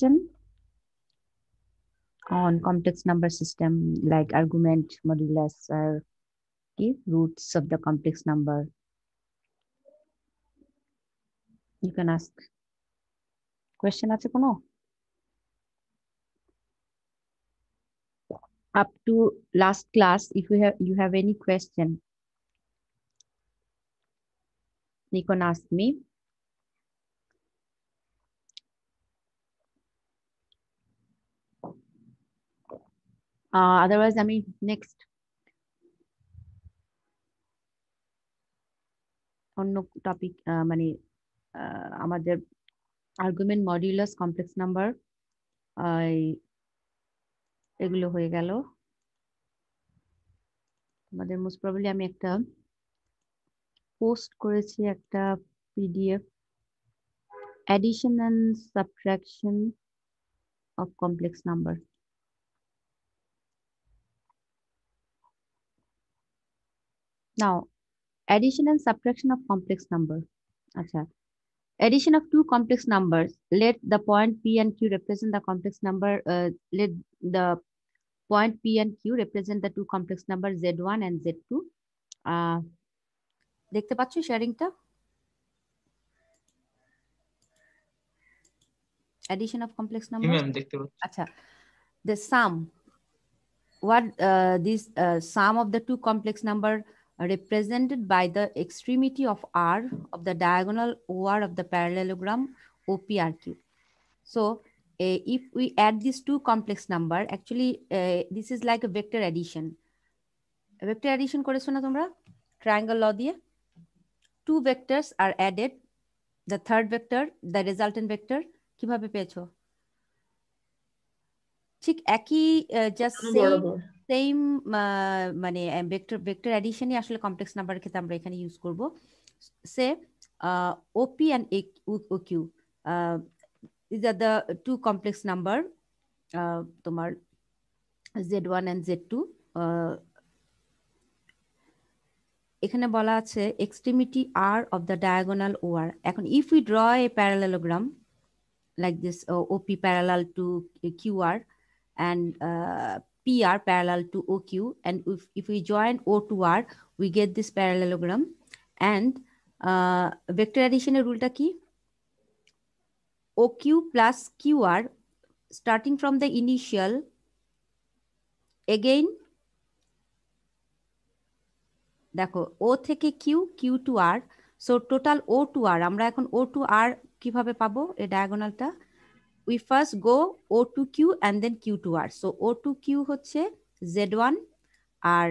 question on complex number system like argument, modulus, or roots of the complex number? You can ask. Question আছে কোনো? Up to last class, if you have any question, you can ask me. Otherwise, I mean, next অন্য topic মানে আমাদের argument modulus complex number এগুলো হয়ে গেল। আমাদের most probably আমি একটা পোস্ট করেছি একটা PDF, addition and subtraction of complex number. Now, addition and subtraction of complex number. Acha. Addition of two complex numbers. Let the point P and Q represent the complex number. Let the point P and Q represent the two complex numbers Z1 and Z2. দেখতে পাচ্ছ শেয়ারিংটা? Addition of complex numbers. আচ্ছা, the sum. What this sum of the two complex number represented by the extremity of R of the diagonal OR of the parallelogram OPRQ. So if we add these two complex number, actually this is like a vector addition. Vector addition করেছো না তোমরা triangle law দিয়ে? Two vectors are added, the third vector, the resultant vector কিভাবে পেয়েছো? ঠিক একই just same মানে vector অ্যাডিশনই আসলে কমপ্লেক্স নাম্বারের ক্ষেত্রে আমরা এখানে ইউজ করব। Say OP and O Q this are the two complex number, তোমার Z1 অ্যান্ড Z2। এখানে বলা আছে extremity R of the diagonal OR. এখন if we draw a parallelogram like this, OP parallel to QR and PR parallel to OQ, and if we join O to R, we get this parallelogram. And vector addition rule ta ki? OQ plus QR starting from the initial, again দেখো O থেকে Q, Q to R, so total O to R আমরা এখন O to R কিভাবে পাবো এই ডায়াগোনালটা? We first go O to Q and then Q to R. So O to Q হচ্ছে Z1 আর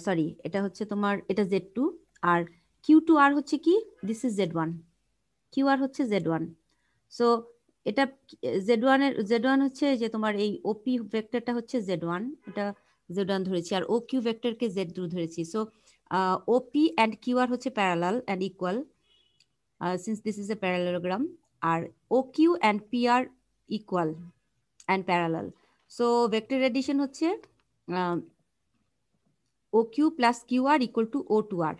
sorry এটা হচ্ছে তোমার এটা Z2 R Q to R হচ্ছে কি? This is Z1. QR হচ্ছে Z1. So এটা Z1 হচ্ছে যে তোমার এই OP ভেক্টরটা হচ্ছে Z1, এটা Z1 ধরেছি আর OQ ভেক্টরকে Z2 ধরেছি। So OP and QR হচ্ছে parallel and equal since this is a parallelogram, R OQ and PR equal and parallel. So vector addition হচ্ছে OQ plus QR equal to O to R.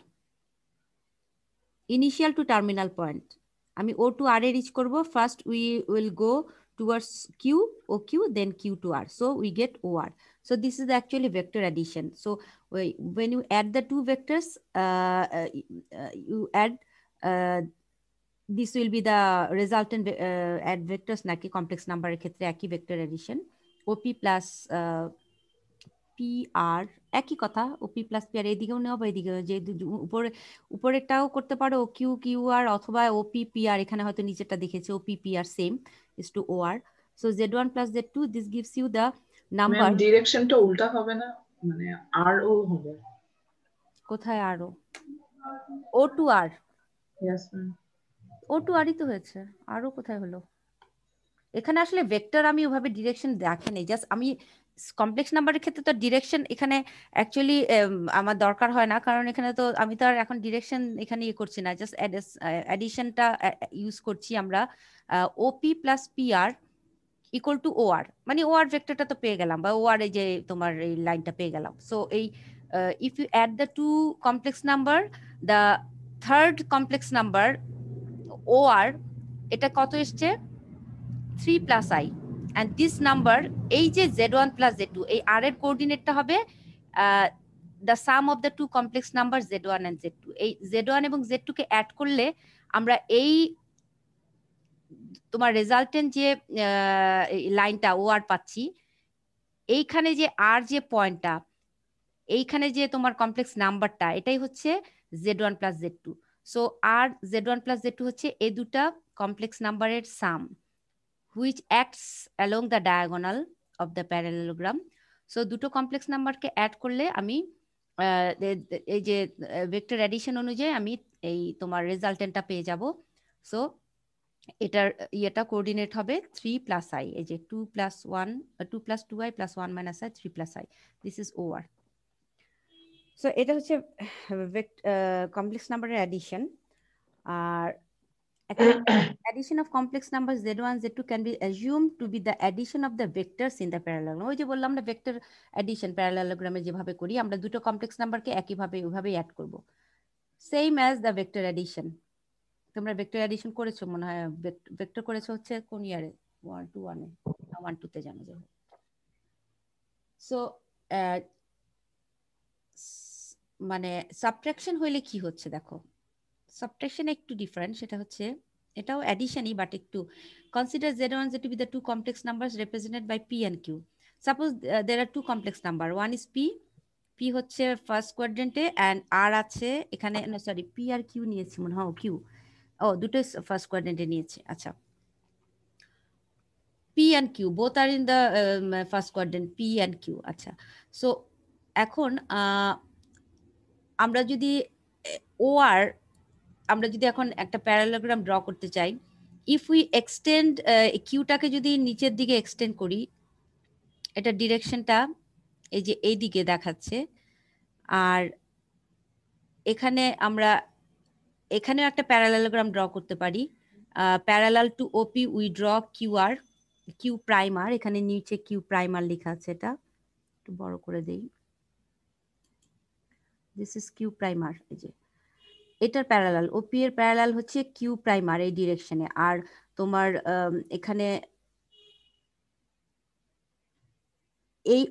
Initial to terminal point. আমি O to R A reach করব. First we will go towards Q, OQ, then Q to R. So we get OR. So this is actually vector addition. So when you add the two vectors, you add this will be the resultant add vectors নাকি complex number এর ক্ষেত্রে একই vector addition. OP plus PR একই কথা, OP plus PR এইদিকেও নেওয়া বা এইদিকেও, যে উপরেরটাও করতে পারো OQ QR অথবা OP PR, এখানে হয়তো নিচেরটা দেখেছে OP PR same is to OR. So Z1 plus Z2, this gives you the number. Ma'am ডিরেকশনটা উল্টা হবে না, মানে RO হবে। কোথায় RO? O to R। Yes ma'am. O to R ই তো হয়েছে, RO কোথায় হলো? এখানে আসলে ভেক্টর আমি ওভাবে ডিরেকশন দেখিনি, জাস্ট আমি কমপ্লেক্স নাম্বারের ক্ষেত্রে তো ডিরেকশন এখানে অ্যাকচুয়ালি আমার দরকার হয় না, কারণ এখানে তো আমি তো আর এখন ডিরেকশন এখানে ইয়ে করছি না, জাস্ট অ্যাডিশনটা ইউজ করছি আমরা। OP plus PR equal to OR, মানে ওআর ভেক্টরটা তো পেয়ে গেলাম, বা ওআর এই যে তোমার এই লাইনটা পেয়ে গেলাম। সো এই if you add the two complex number, the third complex number or, এটা কত এসছে? 3 plus I. and this number এই যে z1 plus z2 এই r এর কোঅর্ডিনেটটা হবে the sum of the two complex numbers z1 and z2 এই z1 এবং z2 কে অ্যাড করলে আমরা এই তোমার রেজাল্টেন্ট যে লাইনটা ও আর পাচ্ছি এইখানে যে আর যে পয়েন্টটা এইখানে যে তোমার কমপ্লেক্স নাম্বারটা এটাই হচ্ছে z1 plus z2 সো আর z1 plus z2 হচ্ছে এই দুটা কমপ্লেক্স নাম্বারের সাম which acts along the diagonal of the parallelogram so দুটো কমপ্লেক্স নাম্বারকে অ্যাড করলে আমি এই যে ভেক্টর অ্যাডিশন অনুযায়ী আমি এই তোমার রেজাল্টেন্টটা পেয়ে যাব সো এটার ইয়েটা কোঅর্ডিনেট হবে 3 plus i এই যে 2 plus 1 2 plus 2i plus 1 minus i 3 plus i this is OR so এটা হচ্ছে কমপ্লেক্স নাম্বারের অ্যাডিশন আর addition of complex numbers z1 z2 can be assumed to be the addition of the vectors in the parallelogram ওই যে বললাম না vector addition প্যারালেলোগ্রামে যেভাবে করি আমরা দুটো কমপ্লেক্স নাম্বারকে একইভাবে ওইভাবেই অ্যাড করব same as the vector addition তোমরা ভেক্টর অ্যাডিশন করেছো মনে হয় ভেক্টর করেছো হচ্ছে কোন ইয়ারে 1 2 1 এ 1 2 তে জানো যাবে সো মানে সাবট্রাকশন হইলে কি হচ্ছে দেখো সাবট্রাকশন একটু ডিফারেন্ট সেটা হচ্ছে এটাও অ্যাডিশনই বাট একটু consider z1 z2 be the two complex numbers represented by p and q suppose there are two complex number one is p হচ্ছে ফার্স্ট কোয়াড্রেন্টে and r আছে এখানে না সরি p আর q নিয়েছি মনে হয় q ও দুটো ফার্স্ট কোয়াড্রেন্টে নিয়েছি আচ্ছা p and q both are in the first quadrant p and q আচ্ছা সো এখন আমরা যদি OR আমরা যদি এখন একটা প্যারালেলোগ্রাম ড্র করতে চাই ইফ উই এক্সটেন্ড কিউটাকে যদি নিচের দিকে এক্সটেন্ড করি এটা ডিরেকশনটা এই যে এই দিকে দেখাচ্ছে আর এখানে আমরা এখানেও একটা প্যারালেলোগ্রাম ড্র করতে পারি parallel to OP we draw QR Q প্রাইমার এখানে নিচে কিউ প্রাইমার লেখা আছে এটা একটু বড় করে দেই দিস ইজ কিউ প্রাইমার এই যে এটার প্যারালাল ওপি এর প্যারালাল হচ্ছে কিউ প্রাইমার এই ডিরেকশনে আর তোমার এখানে এই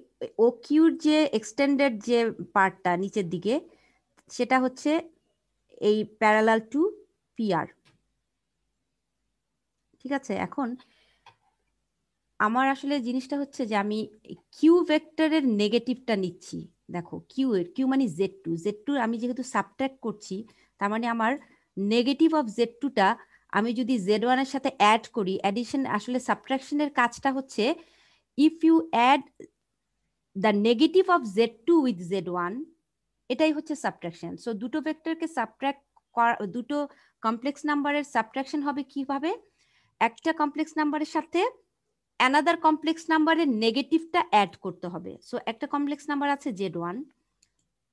ও কিউর যে এক্সটেন্ডেড যে পার্টটা নিচের দিকে সেটা হচ্ছে এই প্যারালাল টু পিআর ঠিক আছে এখন আমার আসলে জিনিসটা হচ্ছে যে আমি কিউ ভেক্টরের নেগেটিভটা নিচ্ছি দেখো কিউ মানে z2 আমি যেহেতু সাবট্রাক্ট করছি তার মানে আমার নেগেটিভ অফ z2টা আমি যদি z1 এর সাথে অ্যাড করি অ্যাডিশন আসলে সাবট্রাকশনের কাজটা হচ্ছে if you add the negative of z2 with z1 এটাই হচ্ছে সাবট্রাকশন সো দুটো ভেক্টরকে সাবট্রাক্ট দুটো কমপ্লেক্স নাম্বারের সাবট্রাকশন হবে কিভাবে একটা কমপ্লেক্স নাম্বারের সাথে অ্যানাদার কমপ্লেক্স নাম্বারের নেগেটিভটা অ্যাড করতে হবে সো একটা কমপ্লেক্স নাম্বার আছে z1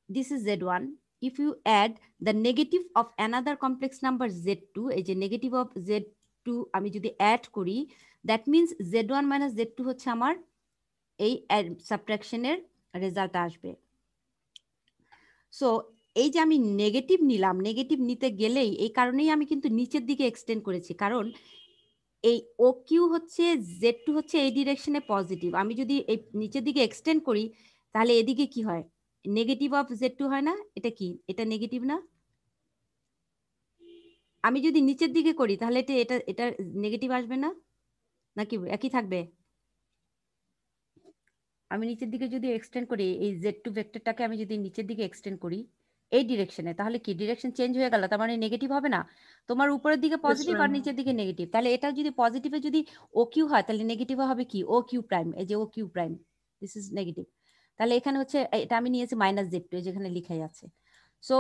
this is z1 if you add the negative of another complex number z2 এই যে নেগেটিভ অফ z2 আমি যদি অ্যাড করি that means z1 minus z2 হচ্ছে আমার এই সাবট্রাকশনের রেজাল্ট আসবে সো এই যে আমি নেগেটিভ নিলাম নেগেটিভ নিতে গেলেই এই কারণেই আমি কিন্তু নিচের দিকে এক্সটেন্ড করেছি কারণ এই ও কিউ হচ্ছে z2 হচ্ছে এই ডিরেকশনে পজিটিভ আমি যদি এই নিচের দিকে এক্সটেন্ড করি তাহলে এদিকে কি হয় নেগেটিভ অফ z2 হয় না এটা কি এটা নেগেটিভ না আমি যদি নিচের দিকে করি তাহলে এটা নেগেটিভ আসবে না নাকি একই থাকবে আমি নিচের দিকে যদি এক্সটেন্ড করি এই z2 ভেক্টরটাকে আমি যদি নিচের দিকে এক্সটেন্ড করি এই ডিরেকশনে তাহলে কি ডিরেকশন চেঞ্জ হয়ে গেল তার মানে নেগেটিভ হবে না তোমার উপরের দিকে পজিটিভ আর নিচের দিকে নেগেটিভ তাহলে এটা যদি পজিটিভে যদি ও কিউ হয় তাহলে নেগেটিভ হবে কি ও কিউ প্রাইম এই যে O Q prime this is negative তাহলে এখানে হচ্ছে এটা আমি নিয়েছি মাইনাস z2 যেখানে লেখাই আছে সো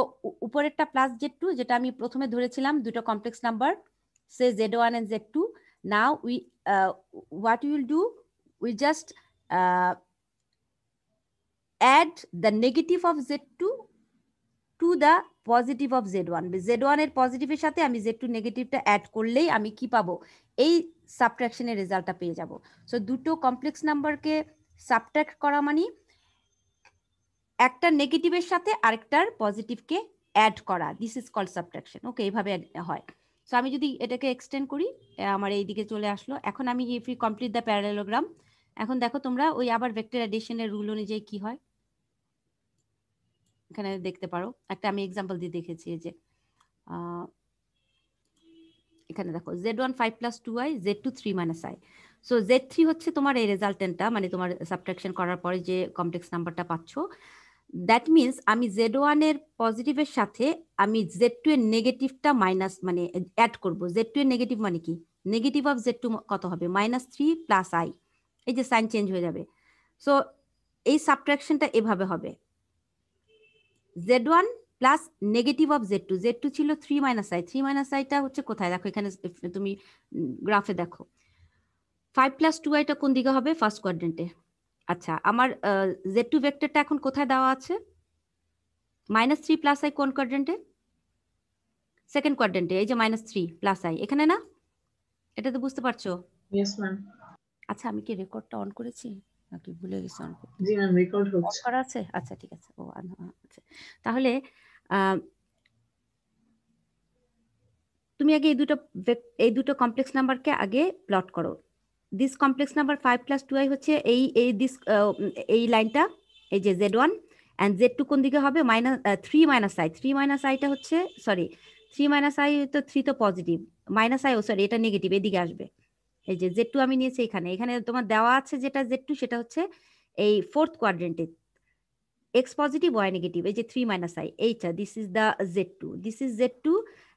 উপরেরটা প্লাস z2 যেটা আমি প্রথমে ধরেছিলাম দুটো complex number say z1 and z2 now we what we will do we just add the negative of z2 to the positive of z1 z1 এর পজিটিভের সাথে আমি z2 নেগেটিভটা অ্যাড করলেই আমি কি পাবো এই সাবট্রাকশনের রেজাল্টটা পেয়ে যাব সো দুটো কমপ্লেক্স নাম্বারকে সাবট্রাক্ট করা মানে একটা নেগেটিভের সাথে আরেকটার পজিটিভকে অ্যাড করা দিস ইজ কল্ড সাবট্রাকশন ওকে এইভাবে হয় সো আমি যদি এটাকে এক্সটেন্ড করি আমার এই দিকে চলে আসলো। এখন আমি if you complete the parallelogram, এখন দেখো তোমরা ওই আবার ভেক্টর অ্যাডিশনের রুল অনুযায়ী কি হয় এখানে দেখতে পারো। একটা আমি এক্সাম্পল দিয়ে দেখেছি, যে এখানে দেখো z1 5 + 2i, z2 3 - i। So z3 হচ্ছে তোমার এই রেজাল্টেন্টটা, মানে তোমার সাবট্রাকশন করার পরে যে কমপ্লেক্স নাম্বারটা পাচ্ছ। দ্যাট মিনস আমি z1 এর পজিটিভের সাথে আমি z2 এর নেগেটিভটা মাইনাস মানে অ্যাড করব। z2 এর নেগেটিভ মানে কি, নেগেটিভ অফ z2 কত হবে, -3 + i। এই যে সাইন চেঞ্জ হয়ে যাবে। সো এই সাবট্রাকশনটা এভাবে হবে, z1 plus negative of z2। z2 ছিল 3 - i, 3 - i-টা হচ্ছে কোথায় দেখো, এখানে তুমি গ্রাফে দেখো 5 + 2i-টা কোন দিকে হবে, ফার্স্ট কোয়াড্রেন্টে। আচ্ছা, আমার z2 ভেক্টরটা এখন কোথায় দেওয়া আছে, -3 + i কোন কোয়াড্রেন্টে, সেকেন্ড কোয়াড্রেন্টে। এই যে -3 + i এখানে না, এটা তো বুঝতে পারছো? Yes ma'am. আচ্ছা, আমি কি রেকর্ডটা অন করেছি নাকি ভুলে গেছি অন করতে? জি ম্যাম, রেকর্ড অন হচ্ছে। করা আছে, আচ্ছা ঠিক আছে। ও আচ্ছা, তাহলে তুমি আগে এই দুটো কমপ্লেক্স নাম্বারকে আগে প্লট করো। দিস কমপ্লেক্স নাম্বার 5 + 2i হচ্ছে এই লাইনটা, এই যে z1, অ্যান্ড z2 কোন দিকে হবে, -3 - i। 3 - i-টা হচ্ছে, সরি 3 - i তো 3 তো পজিটিভ, -i ও সরি এটা নেগেটিভ, এদিকে আসবে। এই যে z2 আমি নিয়েছি এখানে, এখানে তোমার দেওয়া আছে যেটা z2 সেটা হচ্ছে এই ফোর্থ কোয়াড্রেন্টে, x পজিটিভ y নেগেটিভ। এই যে 3 - i এইটা, this is the z2, this is z2,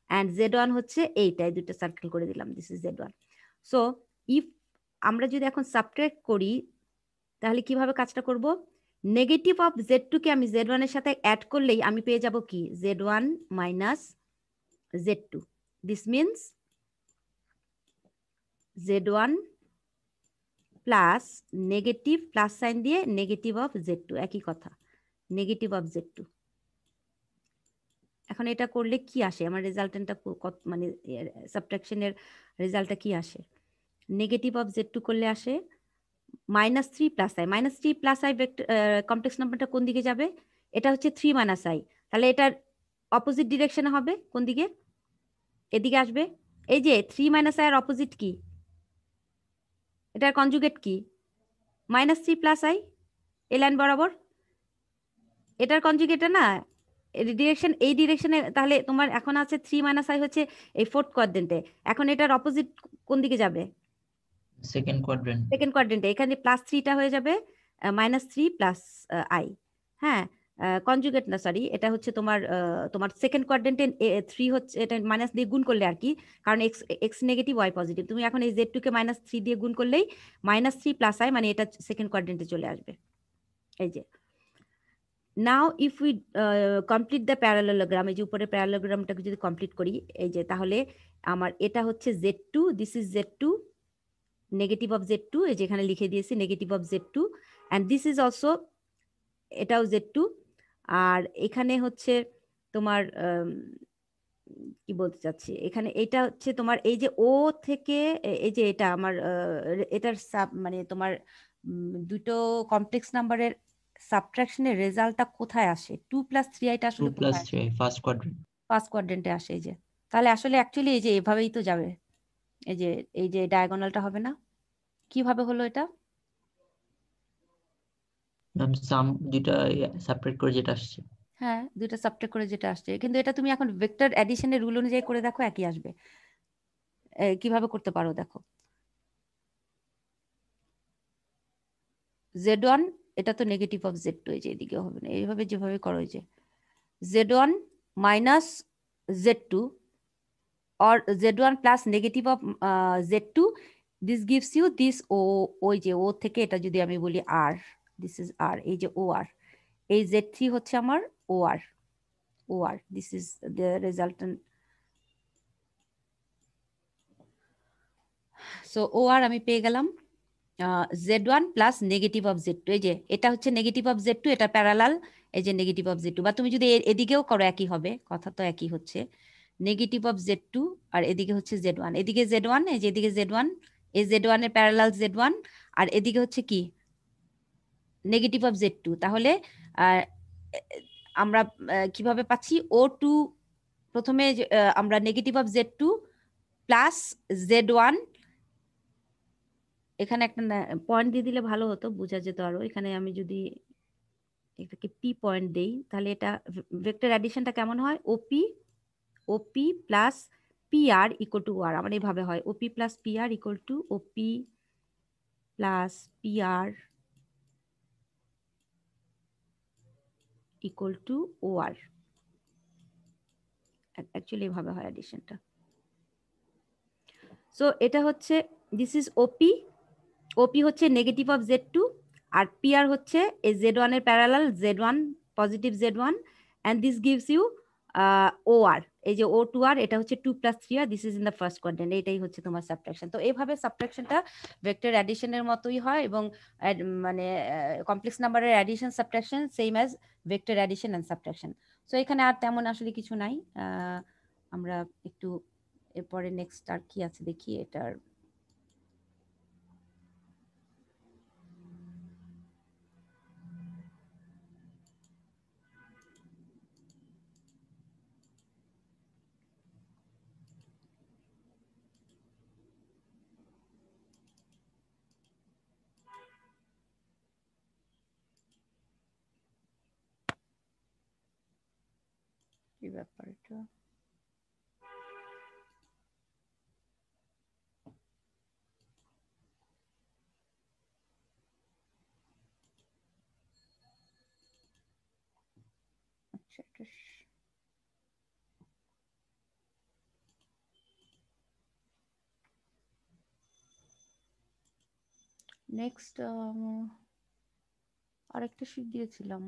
and z1 হচ্ছে এইটা, এই দুটো সার্কেল করে দিলাম, this is z1। So if আমরা যদি এখন সাবট্রাক্ট করি তাহলে কিভাবে কাজটা করব, নেগেটিভ অফ z2 কে আমি z1 এর সাথে অ্যাড করলেই আমি পেয়ে যাব কি, z1 - z2। This means z1 plus negative plus sign দিয়ে নেগেটিভ অফ z2, একই কথা, নেগেটিভ অফ z2। এখন এটা করলে কি আসে, আমার রেজাল্টেন্টটা মানে সাবট্রাকশনের রেজাল্টটা কি আসে, নেগেটিভ অফ z2 করলে আসে -3 + i। -3 + i কমপ্লেক্স নাম্বারটা কোন দিকে যাবে, এটা হচ্ছে 3 - i, তাহলে এটার অপোজিট ডিরেকশনে হবে কোন দিকে, এদিকে আসবে। এই যে 3 - i এর অপোজিট কি, এটার কনজুগেট কি, -3 + i, এই লাইন বরাবর এটার কনজুগেট না, ডিরেকশন এই ডিরেকশনে। তাহলে তোমার এখন আছে 3 - i হচ্ছে এই ফোর্থ কোয়াড্রেন্টে, এখন এটার অপোজিট কোন দিকে যাবে, সেকেন্ড কোয়াড্রেন্ট। সেকেন্ড কোয়াড্রেন্টে। এখানে +3টা হয়ে যাবে -3 + i। হ্যাঁ, কনজুগেট না, সরি, এটা হচ্ছে তোমার তোমার সেকেন্ড কোয়াড্রেন্টে 3 হচ্ছে, এটা মাইনাস দিয়ে গুণ করলে আর কি, কারণ এক্স নেগেটিভ ওয়াই পজিটিভ। তুমি এখন এই z2 কে -3 দিয়ে গুণ করলেই -3 + i, মানে এটা সেকেন্ড কোয়াড্রেন্টে চলে আসবে। এই যে now if we complete the parallelogram, এই যে উপরে প্যারালেলোগ্রামটাকে যদি কমপ্লিট করি, এই যে তাহলে আমার এটা হচ্ছে z2, this is z2, negative of z2, এই যে এখানে লিখে দিয়েছি negative of z2, and this is also, এটাও z2। আর এখানে হচ্ছে তোমার কি বলতে চাচ্ছি, এখানে এটা হচ্ছে তোমার এই যে ও থেকে এই যে এটা আমার এটার মানে তোমার দুটো কমপ্লেক্স নাম্বারের সাবট্রাকশনের রেজাল্টটা কোথায় আসে, 2 + 3i-টা 2 আসলে + কোথায়, 3i ফার্স্ট কোয়াড্রেন্ট। ফার্স্ট কোয়াড্রেন্টে আসে। এই যে তাহলে আসলে অ্যাকচুয়ালি এই যে এভাবেই তো যাবে, এই যে ডায়াগোনালটা হবে না, কিভাবে হলো এটা, ম্যাম সাম দুইটা সেপারেট করে যেটা আসছে। হ্যাঁ দুইটা সাবট্রাক্ট করে যেটা আসছে, কিন্তু এটা তুমি এখন ভেক্টর অ্যাডিশনের রুল অনুযায়ী করে দেখো, একই আসবে। কিভাবে করতে পারো দেখো, z1, এটা তো নেগেটিভ অফ z2, এই যে এদিকে হবে না, এইভাবে যেভাবে করো, এই যে z1 - z2 or z1 plus negative of z2, this gives you this o, ওই যে ও থেকে এটা যদি আমি বলি r, this is r, এই যে o r, এই z3 হচ্ছে আমার o r, this is the resultant, so o r আমি পেয়ে গেলাম z1 plus negative of z2। এই যে এটা হচ্ছে নেগেটিভ অফ z2, এটা প্যারালাল, এই যে নেগেটিভ অফ z2, বা তুমি যদি এদিকেও করো একই হবে, কথা তো একই হচ্ছে, নেগেটিভ অফ z2, আর এদিকে হচ্ছে z1, এদিকে z1, এই যে এদিকে z1, এই z1 এর প্যারালাল z1, আর এদিকে হচ্ছে কি নেগেটিভ অফ z2। তাহলে আমরা কিভাবে পাচ্ছি, ও টু, প্রথমে আমরা negative of z2 plus z1, এখানে একটা পয়েন্ট দিয়ে দিলে ভালো হতো, বোঝা যেত আরো। এখানে আমি যদি এটাকে পি পয়েন্ট দেই তাহলে এটা ভেক্টর অ্যাডিশনটা কেমন হয়, OP plus PR equal to R. আমার এইভাবে হয়, OP plus PR equal to OP plus PR equal to OR. Actually এভাবে হয় অ্যাডিশনটা। সো এটা হচ্ছে দিস ইজ ওপি, ওপি হচ্ছে negative of Z2 R PR হচ্ছে এই Z1 এর parallel Z1 positive Z1 and this gives you OR, এই যে O2R এটা হচ্ছে 2 + 3R, this is in the first quadrant. এটাই হচ্ছে তোমার সাবট্রাকশন। তো এইভাবে সাবট্রাকশনটা ভেক্টর অ্যাডিশনের মতোই হয় এবং মানে কমপ্লেক্স নাম্বারের addition subtraction same as vector addition and subtraction. So এখানে আর তেমন আসলে কিছু নাই। আমরা একটু এরপরে নেক্সট আর কি আছে দেখি। এটার কি ব্যাপার এটা, আচ্ছা এটা নেক্সট আরেকটা শীট দিয়েছিলাম,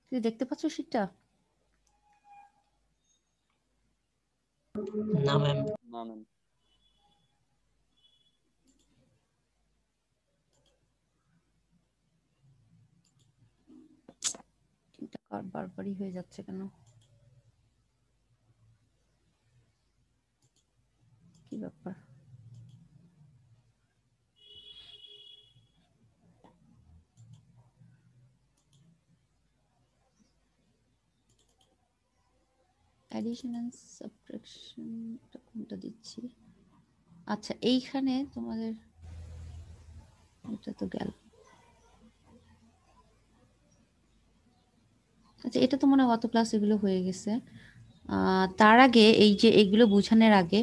তুই দেখতে পাচ্ছ শীটটা? না ম্যাম। না ম্যাম। এটা কার বারবারই হয়ে যাচ্ছে কেন, কি ব্যাপার? অ্যাডিশন এন্ড সাবট্রাকশন কোনটা দিচ্ছি? আচ্ছা এইখানে তোমাদের এটা তো গেল। আচ্ছা এটা তো মনে হয় গত ক্লাস এগুলো হয়ে গেছে। তার আগে এই যে এগুলো বোঝানোর আগে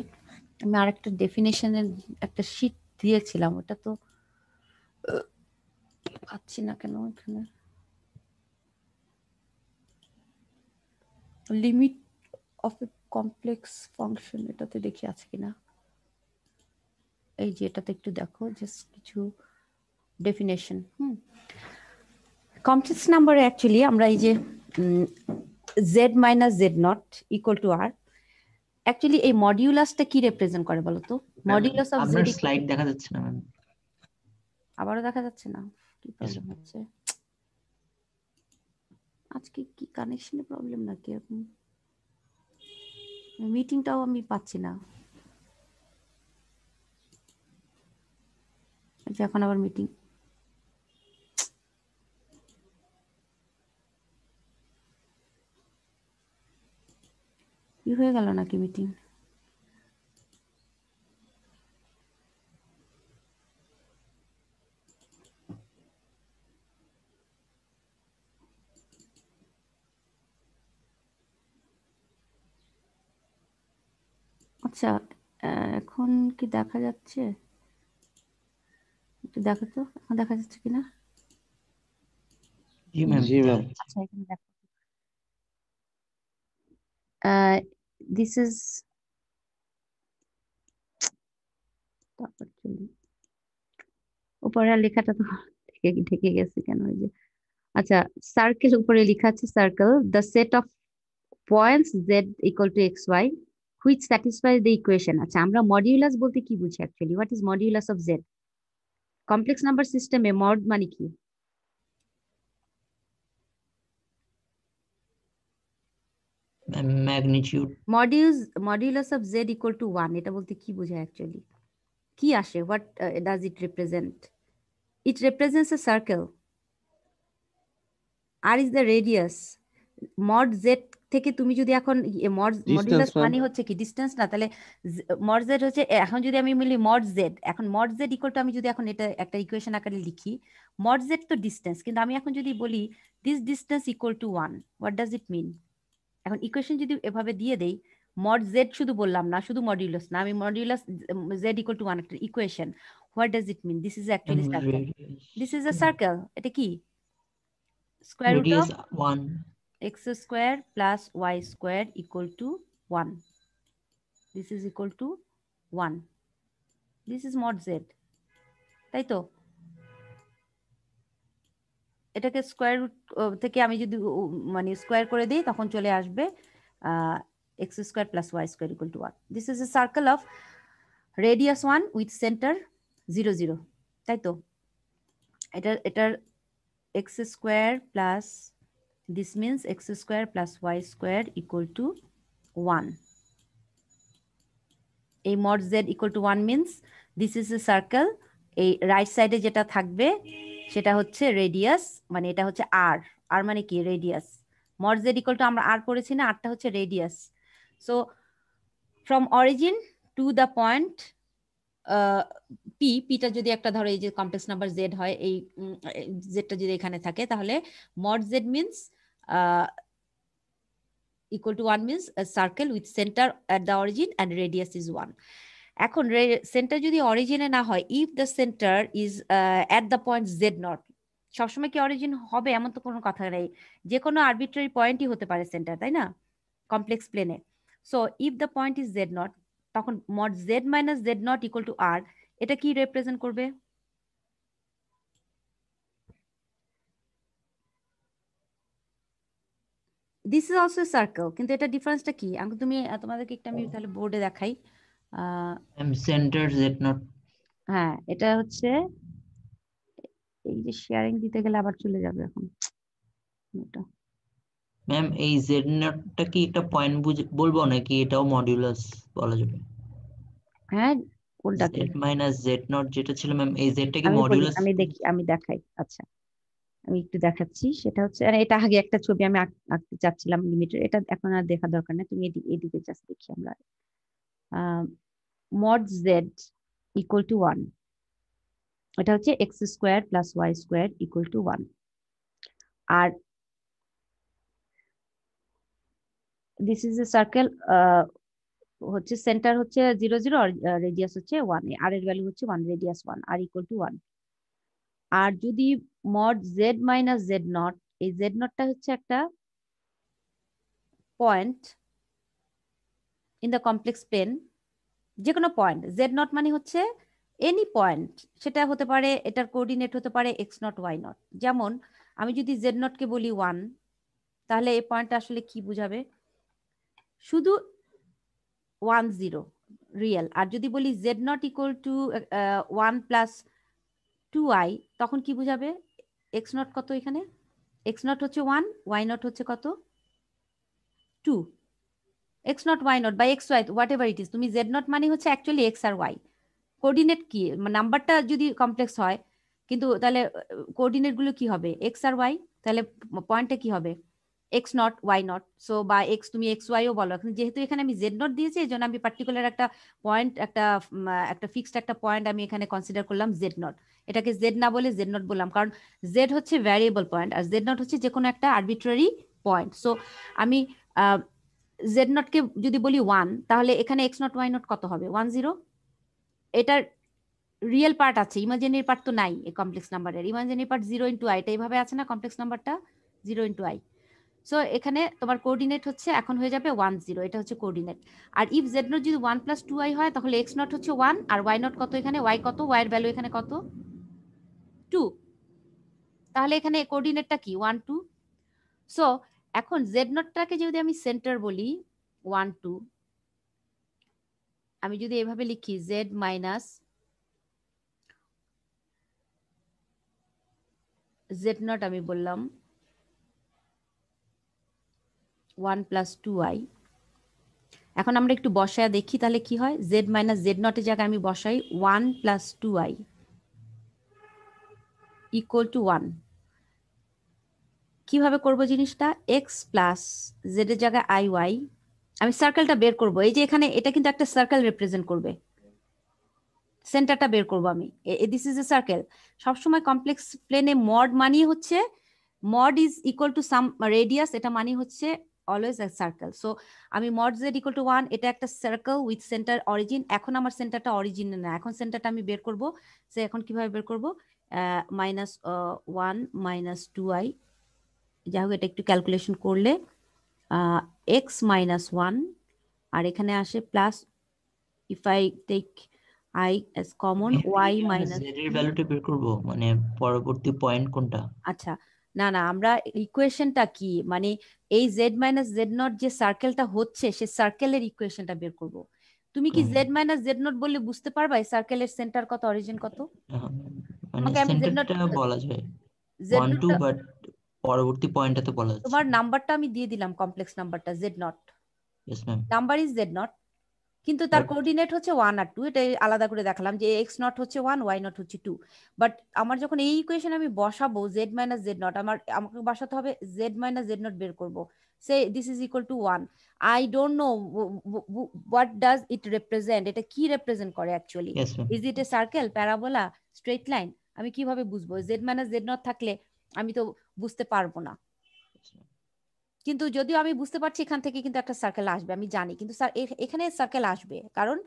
আমি আরেকটা ডেফিনেশনের একটা শীট দিয়েছিলাম, ওটা তো পাচ্ছি না কেন এখানে। Limit of A complex function, এটাতে দেখি আছে কিনা। এই যে এটাতে একটু দেখো জাস্ট কিছু ডেফিনেশন। কমপ্লেক্স নাম্বারে অ্যাকচুয়ালি আমরা এই যে z minus z nought equal to r, actually এই মডিউলাসটা কি রিপ্রেজেন্ট করে বলো তো? মডিউলাস অফ আপনার জেড স্লাইড দেখা যাচ্ছে না ম্যাম। আবারও দেখা যাচ্ছে না, কি প্রবলেম হচ্ছে আজকে? কি কানেকশনে প্রবলেম নাকি? এখন মিটিংটাও আমি পাচ্ছি না। আচ্ছা এখন আবার মিটিং, কি হয়ে গেল নাকি মিটিং? আচ্ছা এখন কি দেখা যাচ্ছে? একটু দেখো তো এখন দেখা যাচ্ছে কিনা। জি ম্যাম। জি ম্যাম। আচ্ছা এখানে দেখো, দিস ইজ উপরে লেখাটা তো ঢেকে গেছে কেন? ওই যে আচ্ছা সার্কেল উপরে লেখা আছে, circle the set of points z equal to xy which satisfy the equation. আচ্ছা আমরা মডিউলাস বলতে কি বুঝি actually? What is modulus of z? Complex number সিস্টেমে মড মানে কি? Magnitude. Modulus of z equal to 1, এটা বলতে কি বোঝায় অ্যাকচুয়ালি? কি আসে? What does it represent? It represents A circle, r is the radius, mod z থেকে তুমি যদি এখন মডুলাস ma'am. মানে হচ্ছে কি ডিস্টেন্স না, তাহলে মড জেড হচ্ছে, এখন যদি আমি বলি মড জেড, এখন মড জেড ইকুয়াল টু, আমি যদি এখন এটা একটা ইকুয়েশন আকারে লিখি, মড জেড তো ডিস্টেন্স, কিন্তু আমি এখন যদি বলি this distance equal to 1, what does it mean? এখন ইকুয়েশন যদি এভাবে দিয়ে দেই, মড জেড শুধু বললাম না, শুধু মডিউলাস না, আমি মডিউলাস জেড ইকুয়াল টু 1 একটা equation, what does it mean? This is actually circle, this is a circle. এটা কি? Square root Radius of 1. x square plus y square equal to 1. This is equal to 1. This is mod z. তাই তো? এটাকে square root থেকে আমি যদি মানে square করে দিই, তখন চলে আসবে x square plus y square equal to 1. This is a circle of radius 1 with center 0 0. তাই তো? এটার x square plus, this means x square plus y square equal to 1. এই mod z equal to 1 means this is a circle. এই right সাইডে যেটা থাকবে সেটা হচ্ছে রেডিয়াস, মানে এটা হচ্ছে r, r মানে কি? Radius. mod z equal to আমরা r পড়েছি না, rটা হচ্ছে radius. So from origin to the point P, পিটা যদি একটা ধরো এই যে কমপ্লেক্স নাম্বার z হয়, এই জেডটা যদি এখানে থাকে, তাহলে mod z means equal to 1 means a circle with center at the origin and radius is 1. এখন সেন্টার যদি অরিজিনে না হয়, if the center is at the point z0, সবসময় কি অরিজিন হবে এমন তো কোনো কথা নেই, যে কোনো আরবিট্রারি পয়েন্টই হতে পারে সেন্টার, তাই না, কমপ্লেক্স প্লেনে। So if the point is z0, তখন mod z minus z0 equal to r, এটা কি রিপ্রেজেন্ট করবে? দিস ইজ অলসো সার্কেল, কিন্তু এটা ডিফারেন্সটা কি? আমি তুমি তোমাদেরকে একটা আমি তাহলে বোর্ডে দেখাই। Centre z0। হ্যাঁ, এটা হচ্ছে, এই যে শেয়ারিং দিতে গেলে আবার চলে যাবে এখন এটা। ম্যাম এই z0 টা কি একটা পয়েন্ট বলবো নাকি এটাও মডিউলাস বলা যাবে? হ্যাঁ, কোনটাকে? z মাইনাস z0 যেটা ছিল ম্যাম, এই z টা কি আমি বলি, মডিউলাস? আমি দেখি, আমি দেখাই। আচ্ছা, আমি একটু দেখাচ্ছি। সেটা হচ্ছে, এটা আগে একটা ছবি আমি আঁকতে চাচ্ছিলাম লিমিটের, এটা এখন আর দেখা দরকার নেই, তুমি এদিকে জাস্ট দেখি আমরা। mod z equal to 1, এটা হচ্ছে x square plus y square equal to 1। আর দিস ইজ এ সার্কেল, হচ্ছে সেন্টার হচ্ছে 0 0, রেডিয়াস হচ্ছে 1, আর এর ভ্যালু হচ্ছে 1, রেডিয়াস 1, আর ইকুয়াল টু 1। আর যদি mod z মাইনাস z0, এই z0টা হচ্ছে একটা point in the complex plane, যে কোনো পয়েন্ট, z0 মানে হচ্ছে এনি পয়েন্ট, সেটা হতে পারে, এটার কোঅর্ডিনেট হতে পারে x0 y0। যেমন আমি যদি z0 কে বলি 1, তাহলে এই পয়েন্টটা আসলে কি বুঝাবে? শুধু 1 0 রিয়েল। আর যদি বলি z0 equal to 1 plus 2i, তখন কি বুঝাবে? x0 কত এখানে? x0 হচ্ছে 1, y0 হচ্ছে কত? 2। x0 y0 by xy, whatever it is, তুমি z0 মানে হচ্ছে অ্যাকচুয়ালি x আর y। কোঅর্ডিনেট কি, নাম্বারটা যদি কমপ্লেক্স হয়, কিন্তু তাহলে কোঅর্ডিনেট গুলো কি হবে? x আর y, তাহলে পয়েন্টটা কি হবে? x0 y0। সো বা x, তুমি xy ও বলো, যেহেতু এখানে আমি z0 দিয়েছি, এই জন্য আমি পার্টিকুলার একটা পয়েন্ট, একটা ফিক্সড একটা পয়েন্ট আমি এখানে কনসিডার করলাম z0। এটাকে z না বলে z0 বললাম, কারণ z হচ্ছে ভ্যারিয়েবল পয়েন্ট আর z0 হচ্ছে যে কোনো একটা আরবিট্রারি পয়েন্ট। সো আমি z0 কে যদি বলি 1, তাহলে এখানে x0 y0 কত হবে? 1 0। এটার রিয়েল পার্ট আছে, ইমাজিনারি পার্ট তো নাই এই কমপ্লেক্স নাম্বারের। ইমাজিনারি পার্ট 0 ইন্টু আই, এটা এইভাবে আছে না কমপ্লেক্স নাম্বারটা, 0 ইন্টু আই। সো এখানে তোমার কোঅর্ডিনেট হচ্ছে এখন হয়ে যাবে 1 0, এটা হচ্ছে কোঅর্ডিনেট। আর ইফ z0 যদি 1 প্লাস 2i হয়, তাহলে x0 হচ্ছে 1 আর y0 কত? এখানে y কত? y এর ভ্যালু এখানে কত? 2। তাহলে এখানে কোঅর্ডিনেটটা কি? 1 2। সো এখন z0 টাকে যদি আমি সেন্টার বলি 1 2, আমি যদি এভাবে লিখি z মাইনাস z0, আমি বললাম 1 প্লাস 2i। এখন আমরা একটু বসায় দেখি তাহলে কি হয়। z মাইনাস z0 এর জায়গায় আমি বসাই 1 প্লাস 2i ইকুয়াল টু 1। কিভাবে করব জিনিসটা, এক্স প্লাস জেড এর জায়গায় আই ওয়াই, আমি সার্কেলটা বের করব। এই যে এখানে এটা কিন্তু একটা সার্কেল রিপ্রেজেন্ট করবে, সেন্টারটা বের করব আমি। This is a circle. সবসময় কমপ্লেক্স প্লেনে মড মানি হচ্ছে, mod is equal to some radius, এটা মানি হচ্ছে অলওয়েজ এ সার্কেল। সো আমি মড জেড ইকুয়াল টু 1, এটা একটা সার্কেল উইথ সেন্টার অরিজিন। এখন আমার সেন্টারটা অরিজিনে না, এখন সেন্টারটা আমি বের করব। সে এখন কিভাবে বের করব, -1 -2i, যাই হোক এটা একটু ক্যালকুলেশন করলে এক্স -1, আর এখানে আসে plus, if I take i as common, y z এর ভ্যালুটা বের করব, মানে পরবর্তী পয়েন্ট কোনটা? আচ্ছা, না না, আমরা ইকুয়েশনটা কি, মানে এই জেড মাইনাস জেড নট যে সার্কেলটা হচ্ছে সে সার্কেলের ইকুয়েশনটা বের করব। তুমি কি জেড মাইনাস জেড নট বললে বুঝতে পারবা এই সার্কেলের সেন্টার কত, অরিজিন কত? মানে তোমাকে আমি জেড নট, সেন্টারটা বলা যায় জেড 1 2, নট, বাট পরবর্তী পয়েন্টটাতে বলা যাচ্ছে। তোমার নাম্বারটা আমি দিয়ে দিলাম, কমপ্লেক্স নাম্বারটা z nought, yes ma'am. Number is z nought, কিন্তু তার But কোঅর্ডিনেট হচ্ছে 1 আর 2, এটা আলাদা করে দেখালাম যে এক্স নট হচ্ছে 1, ওয়াই নট হচ্ছে 2। বাট আমার যখন এই ইকুয়েশন আমি বসাবো জেড মাইনাস জেড নট, আমাকে বসাতে হবে জেড মাইনাস জেড নট বের করবো। Say this is equal to 1। I don't know what does it represent, এটা কি রিপ্রেজেন্ট করে actually. yes ma'am। Is it A circle, parabola, straight line? আমি কিভাবে বুঝবো? জেড মাইনাস জেড নট থাকলে আমি তো বুঝতে পারবো না। Yes, ma'am। কিন্তু যদিও আমি বুঝতে পারছি এখান থেকে কিন্তু একটা সার্কেল আসবে, আমি জানি, কিন্তু স্যার এখানে সার্কেল আসবে কারণ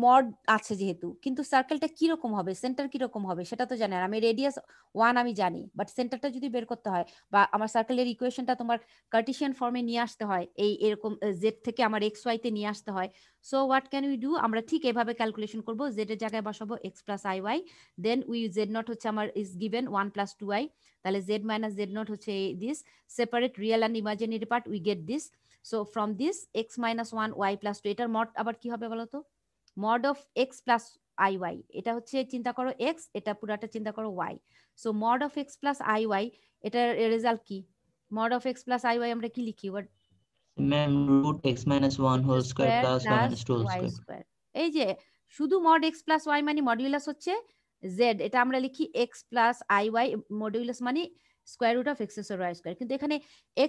মড আছে যেহেতু, কিন্তু সার্কেলটা কিরকম হবে, সেন্টার কিরকম হবে সেটা তো জানি না। আমি রেডিয়াস 1 আমি জানি, বাট সেন্টারটা যদি বের করতে হয় বা আমার সার্কেলের ইকুয়েশনটা তোমার কার্টেসিয়ান ফর্মে নিয়ে আসতে হয়, এরকম জেড থেকে আমার এক্স ওয়াই তে নিয়ে আসতে হয়। So what can we do, আমরা ঠিক এভাবে ক্যালকুলেশন করবো, জেড এর জায়গায় বসাবো x plus i y, then we Z not হচ্ছে আমার ইজ গিভেন 1 + 2i, তাহলে জেড মাইনাস জেড নট হচ্ছে this, separate real and imaginary part, we get this. So from this x - 1 y + 2, এটার mod আবার কি হবে বলো তো, মড অফ x + iy, এটা হচ্ছে চিন্তা করো x, এটা পুরাটা চিন্তা করো y। So mod of x + iy, এটার রেজাল্ট কি, মড অফ x + iy আমরা কি লিখি, what ma'am root x minus 1 whole square square plus y plus minus 2 whole y square। Square. এই যে শুধু মড x + y মানে মডিউলাস হচ্ছে z, এটা আমরা লিখি x + iy, মডিউলাস মানে square root of x square y square. কিন্তু এখানে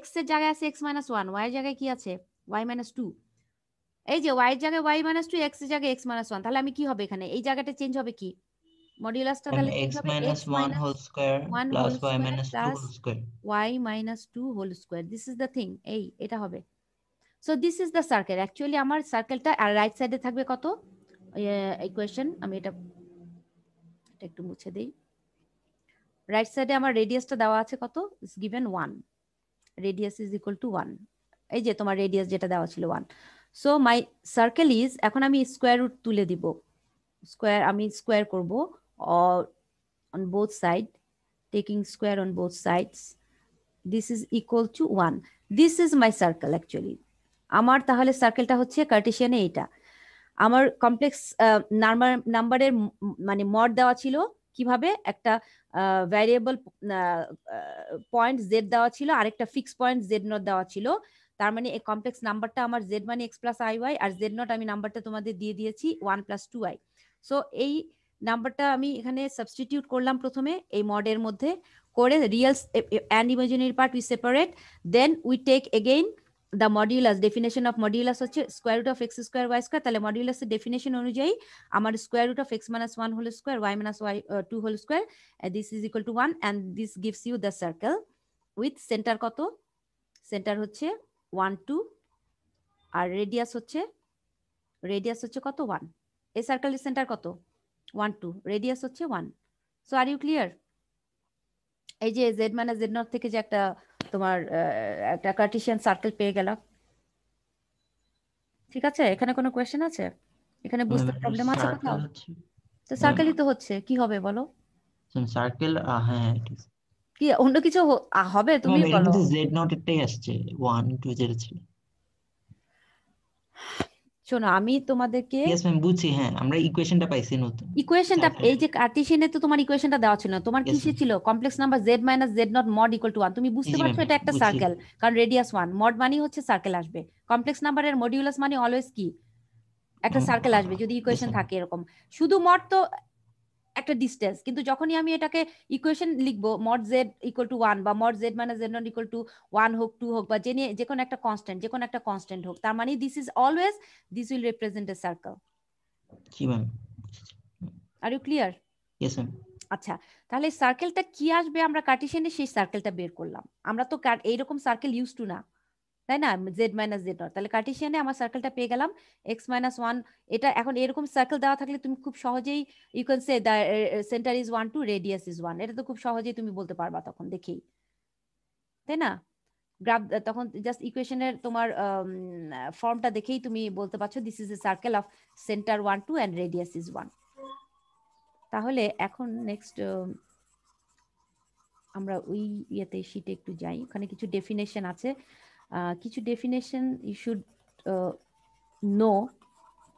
x এর জায়গায় আছে x - 1, y এর জায়গায় কি আছে y - 2। এই যে y এর জায়গায় y - 2, x এর জায়গায় x - 1, তাহলে আমি কি হবে এখানে, এই জায়গাটা চেঞ্জ হবে কি, মডিউলাসটা मैम তাহলে চেঞ্জ x হবে x minus 1 whole square - 1 whole plus y square minus 2 plus whole square। y - 2 whole square, this is the thing, এটা হবে। So this is the circle, actually আমার সার্কেলটা, আর রাইট সাইডে থাকবে কত ইকুয়েশন, আমি এটা একটু মুছে দেই। রাইট সাইডে আমার রেডিয়াসটা দেওয়া আছে কত, is given 1, radius is equal to 1, এই যে তোমার রেডিয়াস যেটা দেওয়া ছিল 1। সো মাই সার্কেল ইজ, এখন আমি স্কোয়ার রুট তুলে দিব, স্কোয়ার আমি স্কোয়ার করব on both side, taking square on both sides, this is equal to 1, this is my circle actually. আমার তাহলে সার্কেলটা হচ্ছে কার্টেসিয়ানে এইটা। আমার কমপ্লেক্স নাম্বারের মানে মড দেওয়া ছিল কিভাবে, একটা ভ্যারিয়েবল পয়েন্ট জেড দেওয়া ছিল, আরেকটা ফিক্স পয়েন্ট জেড নট দেওয়া ছিল। তার মানে এই কমপ্লেক্স নাম্বারটা আমার জেড মানে এক্স প্লাস আই ওয়াই, আর জেড নট আমি নাম্বারটা তোমাদের দিয়ে দিয়েছি 1 + 2i। সো এই নাম্বারটা আমি এখানে সাবস্টিটিউট করলাম প্রথমে এই মডের মধ্যে, করে real and imaginary part we separate, then we take again the modulus, definition of modulus হচ্ছে square root of x square y square, তাহলে মডিউলাসের ডেফিনেশন অনুযায়ী আমার square root of x - 1 whole square y - 2 whole square, this is equal to 1, and this gives you the circle with centre কত, centre হচ্ছে 1 2, আর radius হচ্ছে কত 1, এই সার্কেলের সেন্টার কত 1 2, রেডিয়াস হচ্ছে 1। So are you clear? এই যে জেড মানে জেড নট থেকে যে একটা তোমার একটা কার্টেসিয়ান সার্কেল পেয়ে গেল, ঠিক আছে? এখানে কোনো কোয়েশ্চেন আছে, এখানে বুঝতে প্রবলেম আছে কোথাও? সার্কেল হচ্ছে তো সার্কেলই তো হচ্ছে, কি হবে বলো, সার্কেল, হ্যাঁ it is। কি অন্য কিছু হবে তুমি ম্যাম এর বলো। মধ্যে z নট এরটাই আসছে 1 2 যেটা ছিল। শোনো আমি তোমাদেরকে ইয়েস ম্যাম বুঝছি, হ্যাঁ আমরা ইকুয়েশনটা পাইছি নতুন ইকুয়েশনটা, এই যে কার্টেসিয়ানে তো তোমার ইকুয়েশনটা দেওয়া ছিল না, তোমার Yes, কিসে ma'am। ছিল, complex number Z minus z nought mod equal to 1, তুমি বুঝতে জি ম্যাম, পারছো এটা একটা বুঝছি। সার্কেল, কারণ রেডিয়াস 1, মড মানে হচ্ছে সার্কেল আসবে, কমপ্লেক্স নাম্বারের মডিউলাস মানে অলওয়েজ কি একটা সার্কেল আসবে যদি ইকুয়েশন ma'am। থাকে এরকম। শুধু মড তো একটা ডিস্টেন্স, কিন্তু যখনই আমি এটাকে ইকুয়েশন লিখবো মড জেড ইকুয়াল টু 1 বা মড জেড মানে জেড নট ইকুয়াল টু 1 হোক 2 হোক বা যে কোনো একটা কনস্ট্যান্ট হোক, তার মানে this will represent a circle. জি ma'am. Are you clear? Yes ma'am. আচ্ছা, তাহলে সার্কেলটা কি আসবে, আমরা কার্টেশিয়ানে সেই সার্কেলটা বের করলাম। আমরা তো এইরকম সার্কেল ইউজ টু না, তাই না? জেড মাইনাস জেড নট, তাহলে কার্টেশিয়ানে আমার সার্কেলটা পেয়ে গেলাম এক্স মাইনাস 1। এটা এখন এরকম সার্কেল দেওয়া থাকলে তুমি খুব সহজেই you can say the centre is 1 two radius is 1, এটা তো খুব সহজেই তুমি বলতে পারবা তখন দেখেই, তাই না? গ্রাফ তখন জাস্ট ইকুয়েশনের তোমার ফর্মটা দেখেই তুমি বলতে পারছো this is a circle of centre 1 2 and radius is 1। তাহলে এখন নেক্সট আমরা ওই ইয়েতে শীটে একটু যাই, ওখানে কিছু ডেফিনেশন আছে, কিছু ডেফিনেশন ইউ শুড নো।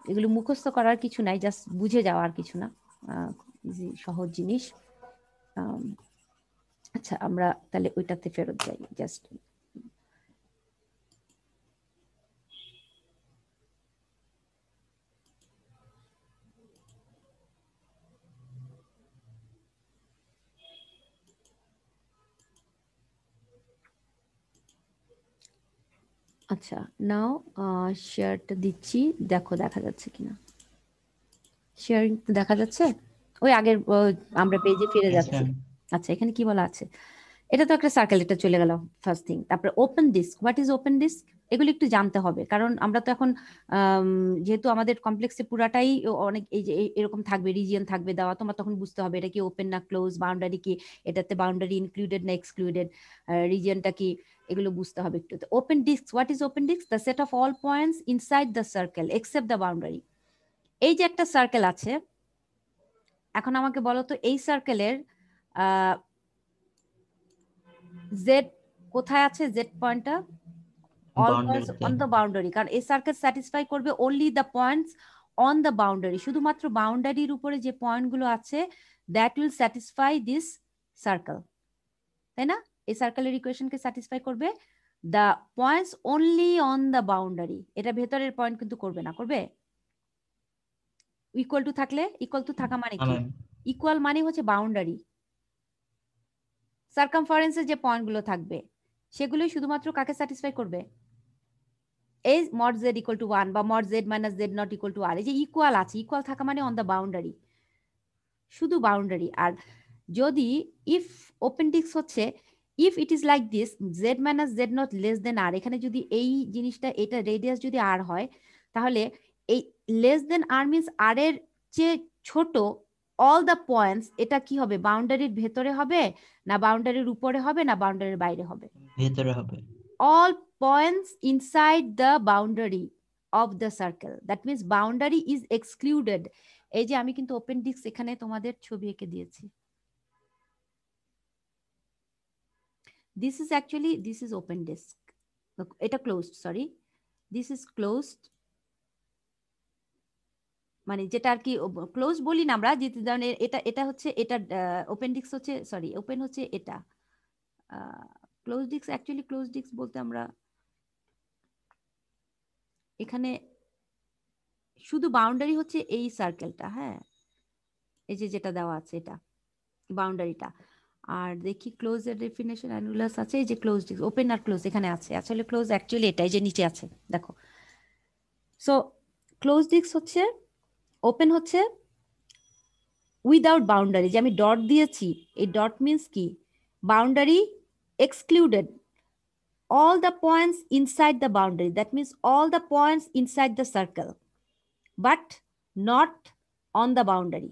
এগুলো মুখস্থ করার কিছু নাই, জাস্ট বুঝে যাওয়ার কিছু না, ইজি সহজ জিনিস। আচ্ছা, আমরা তাহলে ওইটাতে ফেরত যাই জাস্ট। আচ্ছা, নাও শেয়ারটা দিচ্ছি, দেখো দেখা যাচ্ছে কিনা। শেয়ারিং দেখা যাচ্ছে? ওই আগের আমরা পেজে ফিরে Yes, যাচ্ছি। ma'am. আচ্ছা, এখানে কি বলা আছে? এটা তো একটা সার্কেল, এটা চলে গেল ফার্স্ট থিং। তারপরে open disc, what is open disc, এগুলো একটু জানতে হবে, কারণ আমরা তো এখন যেহেতু আমাদের কমপ্লেক্সে পুরাটাই অনেক এই যে এরকম থাকবে, রিজিয়ন থাকবে দেওয়া, তোমার তখন বুঝতে হবে এটা কি ওপেন না ক্লোজ, বাউন্ডারি কি, এটাতে বাউন্ডারি ইনক্লুডেড না এক্সক্লুডেড, রিজিয়নটা কি, এগুলো বুঝতে হবে একটু। তো open disc, what is open disc, the set of all points inside the circle except the boundary. এই যে একটা সার্কেল আছে, এখন আমাকে বলো তো এই সার্কেলের জেড কোথায় আছে, জেড পয়েন্টটা all points Boundary on the boundary, কারণ এই সার্কেল স্যাটিসফাই করবে only the points on the boundary, শুধুমাত্র বাউন্ডারির উপরে যে পয়েন্টগুলো আছে that will satisfy this circle, তাই না? এই সার্কেলের ইকুয়েশনকে স্যাটিসফাই করবে the points only on the boundary, এটা ভেতরের পয়েন্ট কিন্তু করবে না, করবে? ইকুয়াল টু থাকলে, ইকুয়াল টু থাকা মানে কি, ইকুয়াল মানে হচ্ছে বাউন্ডারি, সার্কামফারেন্সের যে পয়েন্টগুলো থাকবে সেগুলোই শুধুমাত্র কাকে স্যাটিসফাই করবে, এই মড জেড ইকুয়াল টু 1 বা mod z minus z nought equal to r, এই যে ইকুয়াল আছে, ইকুয়াল থাকা মানে অন দ্য বাউন্ডারি, শুধু বাউন্ডারি। আর যদি ইফ ওপেন ডিস্ক হচ্ছে if it is like this z minus Z not less than r, এখানে যদি এই জিনিসটা এটা রেডিয়াস যদি আর হয়, তাহলে এই লেস দেন আর মিনস আর এর চেয়ে ছোট অল দ্য পয়েন্টস, এটা কি হবে, বাউন্ডারির ভেতরে হবে না বাউন্ডারির উপরে হবে না বাউন্ডারির বাইরে হবে, ভেতরে হবে। all points inside the boundary of the circle, that means boundary is excluded। এই যে আমি কিন্তু ওপেন ডিস্ক এখানে তোমাদের ছবি এঁকে দিয়েছি, this is actually this is open disk, এটা closed, sorry this is closed, মানে যেটা আর কি ক্লোজ বলি না আমরা, যে ধরনের এটা এটা হচ্ছে এটা ওপেন ডিস্ক হচ্ছে, সরি ওপেন হচ্ছে এটা, close disc actually close disc বলতে আমরা এখানে শুধু বাউন্ডারি হচ্ছে এই সার্কেলটা, হ্যাঁ এই যে যেটা দেওয়া আছে এটা বাউন্ডারিটা। আর দেখি ক্লোজ এর ডেফিনেশন অ্যানুলাস আছে, এই যে ক্লোজ ডিস্ক, ওপেন আর ক্লোজ এখানে আছে, আসলে ক্লোজ অ্যাকচুয়ালি এটাই যে নিচে আছে দেখো। সো ক্লোজ ডিস্ক হচ্ছে, ওপেন হচ্ছে উইদাউট বাউন্ডারি, যে আমি ডট দিয়েছি, এই ডট মিনস কি, boundary excluded, all the points inside the boundary, that means all the points inside the circle but not on the boundary।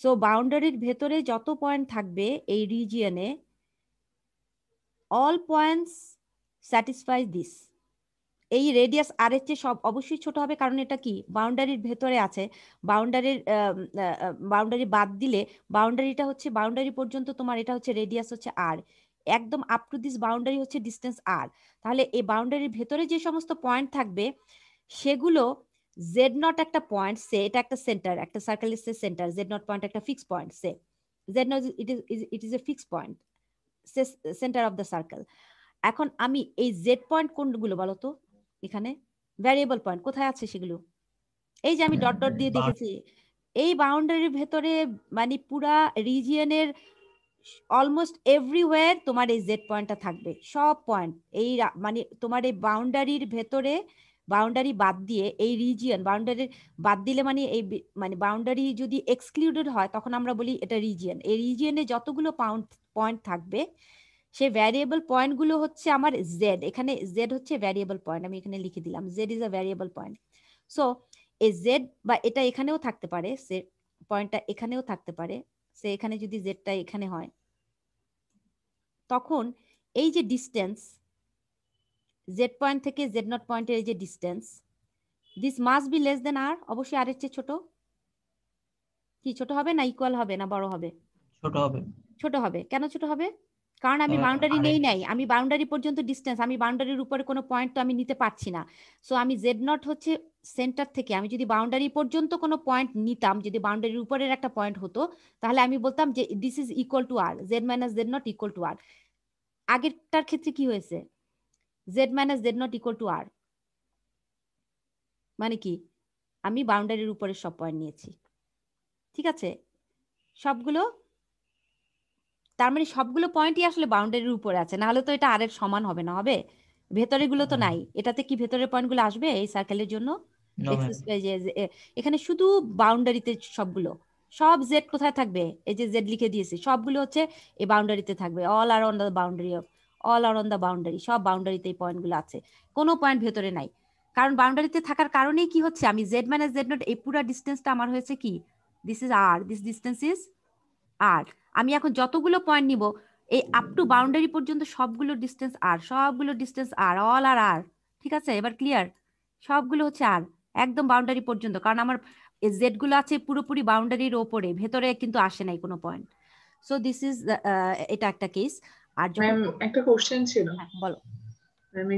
So বাউন্ডারির ভেতরে যত পয়েন্ট থাকবে এই রিজিয়নে all points satisfy this, এই রেডিয়াস আর এর চেয়ে সব অবশ্যই ছোট হবে, কারণ এটা কি বাউন্ডারির ভেতরে আছে, বাউন্ডারির বাউন্ডারি বাদ দিলে, বাউন্ডারিটা হচ্ছে বাউন্ডারি পর্যন্ত তোমার এটা হচ্ছে রেডিয়াস হচ্ছে আর, একদম আপ টু দিস বাউন্ডারি হচ্ছে ডিস্টেন্স আর, তাহলে এই বাউন্ডারির ভেতরে যে সমস্ত পয়েন্ট থাকবে সেগুলো জেড নট একটা পয়েন্ট, সে এটা একটা সেন্টার, একটা সার্কেলের সে সেন্টার, জেড নট পয়েন্ট একটা fix point, say z nought it is a fix point, say centre of the circle. এখন আমি এই জেড পয়েন্ট কোনগুলো বলো তো, এখানে ভ্যারিয়েবল পয়েন্ট কোথায় আছে সেগুলো, এই যে আমি ডট ডট দিয়ে দেখেছি, এই বাউন্ডারির ভেতরে মানে পুরা রিজিয়নের অলমোস্ট এভরিওয়্যার তোমার এই জেড পয়েন্টটা থাকবে, সব পয়েন্ট এই মানে তোমার এই বাউন্ডারির ভেতরে, বাউন্ডারি বাদ দিয়ে এই রিজিয়ন, বাউন্ডারি বাদ দিলে মানে এই মানে বাউন্ডারি যদি এক্সক্লুডেড হয় তখন আমরা বলি এটা রিজিয়ন। এই রিজিয়নে যতগুলো পয়েন্ট থাকবে সেই ভ্যারিয়েবল পয়েন্ট গুলো হচ্ছে আমার জেড। এখানে জেড হচ্ছে ভ্যারিয়েবল পয়েন্ট, আমি এখানে লিখে দিলাম Z is a variable point. So এই জেড বা এটা এখানেও থাকতে পারে, সে পয়েন্টটা এখানেও থাকতে পারে, সে এখানে যদি জেডটা এখানে হয় তখন এই যে ডিস্টেন্স জেড পয়েন্ট থেকে জেড নট পয়েন্টের এই যে distance, this must be less than r, অবশ্যই আর এর চেয়ে ছোট। কি ছোট হবে না ইকুয়াল হবে না বড় হবে? ছোট হবে। ছোট হবে। কেন ছোট হবে? কারণ আমি বাউন্ডারি নেই নাই, আমি বাউন্ডারি পর্যন্ত ডিস্টেন্স, আমি বাউন্ডারির উপরে কোনো পয়েন্ট তো আমি নিতে পারছি না। সো আমি জেড নট হচ্ছে সেন্টার থেকে, আমি যদি বাউন্ডারি পর্যন্ত কোনো পয়েন্ট নিতাম, যদি বাউন্ডারির উপরের একটা পয়েন্ট হতো, তাহলে আমি বলতাম যে this is equal to r, z minus z nought equal to r. আগেরটার ক্ষেত্রে কি হয়েছে? Z minus z nought equal to r, মানে কি আমি বাউন্ডারির উপরে সব পয়েন্ট নিয়েছি, ঠিক আছে? সবগুলো, তার মানে সবগুলো পয়েন্টই আসলে বাউন্ডারির উপরে আছে, না হলে তো এটা আর এর সমান হবে না, হবে? ভেতরে গুলো তো নাই, এটাতে কি ভেতরের পয়েন্টগুলো আসবে এই সার্কেলের জন্য? এখানে শুধু বাউন্ডারিতে সবগুলো, সব জেড কোথায় থাকবে? এই যে জেড লিখে দিয়েছি, সবগুলো হচ্ছে এই বাউন্ডারিতে থাকবে। All are on the boundary of, all are on the boundary, সব বাউন্ডারিতে এই পয়েন্টগুলো আছে, কোনো পয়েন্ট ভেতরে নাই। কারণ বাউন্ডারিতে থাকার কারণেই কি হচ্ছে, আমি জেড মাইনাস জেড নট এই পুরো ডিস্টেন্সটা আমার হয়েছে কি, this is r, this distance is r. আমি এখন যতগুলো পয়েন্ট নিব এই আপ টু বাউন্ডারি পর্যন্ত সবগুলো ডিস্টেন্স আর, সবগুলো ডিস্টেন্স আর, অল আর আর, ঠিক আছে? এবার ক্লিয়ার? সবগুলো হচ্ছে আর একদম বাউন্ডারি পর্যন্ত, কারণ আমার জেড গুলো আছে পুরোপুরি বাউন্ডারির ওপরে, ভেতরে কিন্তু আসে নাই কোনো পয়েন্ট। সো দিস ইজ, এটা একটা কেস। আর যখন একটা কোশ্চেন ছিল, বলো।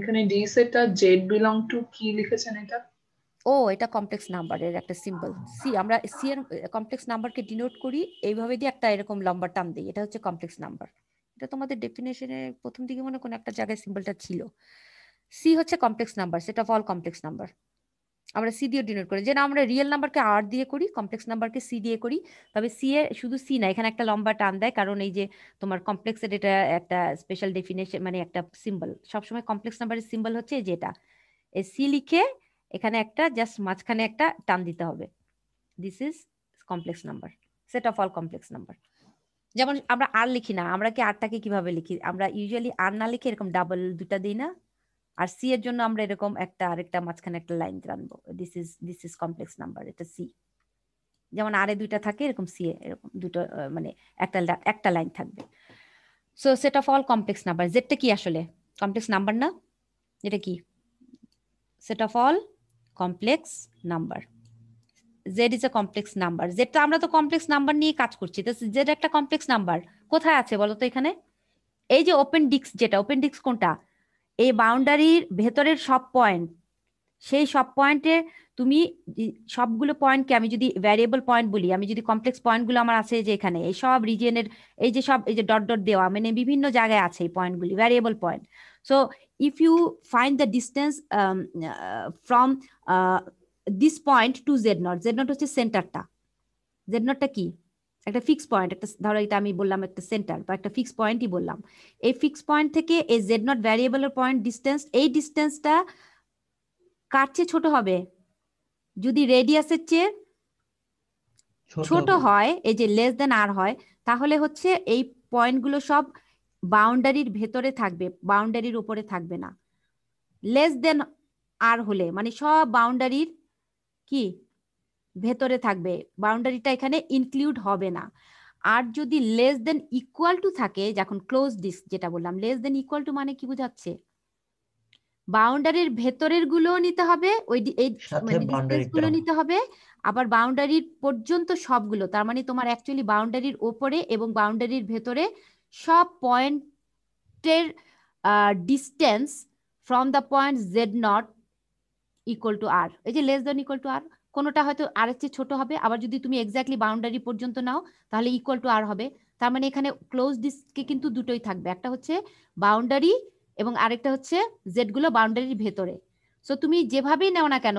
এখানে ডি সেটটা জেড বিলং টু কি লিখেছেন এটা? ও এটা কমপ্লেক্স নাম্বারের একটা সিম্বল। সি, আমরা সি এর কমপ্লেক্স নাম্বারকে ডিনোট করি এইভাবে দিয়ে, একটা এরকম লম্বা টার্ম দিই, এটা হচ্ছে কমপ্লেক্স নাম্বার। এটা তোমাদের ডেফিনেশনে প্রথম দিকে মনে কোন একটা জায়গায় সিম্বলটা ছিল। সি হচ্ছে complex number, set of all complex number. আমরা সি দিয়ে ডিনোট করি, যেন আমরা রিয়েল নাম্বারকে আর দিয়ে করি, কমপ্লেক্স নাম্বারকে সি দিয়ে করি। তবে সি এ শুধু সি না, এখানে একটা লম্বা টার্ম দেয়, কারণ এই যে তোমার কমপ্লেক্সের এটা একটা স্পেশাল ডেফিনেশন, মানে একটা সিম্বল। সবসময় কমপ্লেক্স নাম্বারের সিম্বল হচ্ছে এই যেটা, এই সি লিখে এখানে একটা জাস্ট মাঝখানে একটা টান দিতে হবে, this is complex number, set of all complex number. যেমন আমরা আর লিখি না, আমরা কি আরটাকে কিভাবে লিখি? আমরা ইউজুয়ালি আর না লিখে এরকম ডাবল দুটা দিই না? আর সি এর জন্য আমরা এরকম একটা আরেকটা মাঝখানে একটা লাইন টানবো, দিস ইজ কমপ্লেক্স নাম্বার, এটা সি। যেমন আর এ দুইটা থাকে, এরকম সি এ এরকম দুটো, মানে একটা লাইন থাকবে। So set of all complex number, জেডটা কি আসলে কমপ্লেক্স নাম্বার না? এটা কি set of all complex number, z is a complex number. জেডটা আমরা তো কমপ্লেক্স নাম্বার নিয়ে কাজ করছি, তো জেড একটা কমপ্লেক্স নাম্বার কোথায় আছে বলো তো? এখানে এই যে ওপেন ডিস্ক, যেটা ওপেন ডিস্ক কোনটা? এই বাউন্ডারির ভেতরের সব পয়েন্ট, সেই সব পয়েন্টে তুমি সবগুলো পয়েন্টকে আমি যদি ভ্যারিয়েবল পয়েন্ট বলি, আমি যদি কমপ্লেক্স পয়েন্টগুলো আমার আছে যে এখানে এই সব রিজিয়নের, এই যে সব এই যে ডট ডট দেওয়া, মানে বিভিন্ন জায়গায় আছে এই পয়েন্টগুলি, variable point. So if you find the distance from this point to z nought, z nought হচ্ছে সেন্টারটা। জেড নটটা কি? একটা ফিক্স পয়েন্ট, একটা ধরো এটা আমি বললাম একটা সেন্টার বা একটা ফিক্স পয়েন্টই বললাম। এই ফিক্স পয়েন্ট থেকে এই জেড নট ভ্যারিয়েবলের পয়েন্ট ডিস্টেন্স, এই ডিস্টেন্সটা কার চেয়ে ছোট হবে? যদি রেডিয়াসের চেয়ে ছোট হয়, এই যে লেস দেন আর হয়, তাহলে হচ্ছে এই পয়েন্টগুলো সব বাউন্ডারির ভেতরে থাকবে, বাউন্ডারির উপরে থাকবে না। লেস দেন আর হলে মানে সব বাউন্ডারির কি ভেতরে থাকবে, বাউন্ডারিটা এখানে ইনক্লুড হবে না। আর যদি লেস দেন ইকুয়াল টু থাকে, যখন ক্লোজ ডিস্ক যেটা বললাম, লেস দেন ইকুয়াল টু মানে কি বোঝাচ্ছে? বাউন্ডারির ভেতরের গুলোও নিতে হবে, ওই এই ডিসটেন্স গুলো নিতে হবে, আবার বাউন্ডারির পর্যন্ত সবগুলো, তার মানে তোমার অ্যাকচুয়ালি বাউন্ডারির ওপরে এবং বাউন্ডারির ভেতরে সব পয়েন্টের distance from the point z not equal to r. এই যে less than equal to r, কোনোটা হয়তো আর এর চেয়ে ছোট হবে, আবার যদি তুমি এক্স্যাক্টলি বাউন্ডারি পর্যন্ত নাও তাহলে ইকুয়াল টু আর হবে। তার মানে এখানে ক্লোজ ডিস্কে কিন্তু দুটোই থাকবে, একটা হচ্ছে বাউন্ডারি এবং আরেকটা হচ্ছে জেড গুলো বাউন্ডারির ভেতরে। সো তুমি যেভাবেই নাও না কেন,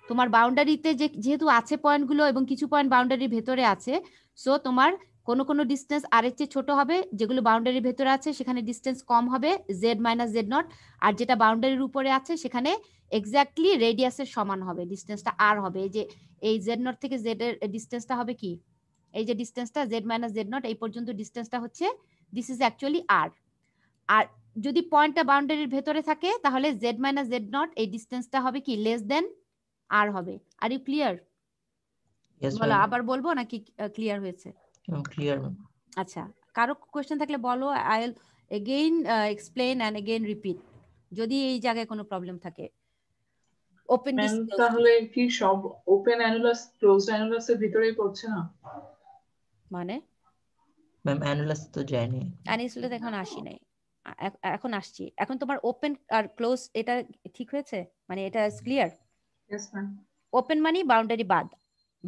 তোমার বাউন্ডারিতে যেহেতু আছে পয়েন্টগুলো এবং কিছু পয়েন্ট বাউন্ডারির ভেতরে আছে, সো তোমার কোনো ডিস্টেন্স আর এর চেয়ে ছোট হবে, যেগুলো বাউন্ডারির ভেতরে আছে সেখানে ডিস্টেন্স কম হবে জেড মাইনাস জেড নট, আর যেটা বাউন্ডারির উপরে আছে সেখানে এক্স্যাক্টলি রেডিয়াসের সমান হবে, ডিস্টেন্সটা আর হবে। এই যে এই জেড নট থেকে জেড এর ডিস্টেন্সটা হবে কি, এই যে ডিস্টেন্সটা জেড মাইনাস জেড নট এই পর্যন্ত ডিস্টেন্সটা হচ্ছে, দিস ইজ অ্যাকচুয়ালি আর। আর যদি পয়েন্টটা বাউন্ডারির ভেতরে থাকে তাহলে জেড মাইনাস জেড নট এই ডিস্টেন্সটা হবে কি লেস দেন আর হবে। আর ইউ ক্লিয়ার? Yes, বলো, ma'am. আবার বলবো নাকি ক্লিয়ার হয়েছে? Clear, ma'am. আচ্ছা, কারো কোশ্চেন থাকলে বলো, I will again explain and again repeat যদি এই জায়গায় কোনো প্রবলেম থাকে। ওপেন ম্যাম ডিস তাহলে কি সব ওপেন অ্যানুলাস ক্লোজড অ্যানুলাস এর ভিতরেই পড়ছে না? মানে ম্যাম অ্যানুলাস তো যায়নি। অ্যানিসুলে এখন আসি নাই, এখন আসছি। এখন তোমার ওপেন আর ক্লোজ এটা ঠিক হয়েছে, মানে এটা ক্লিয়ার? Yes ma'am. ওপেন মানে বাউন্ডারি বাদ,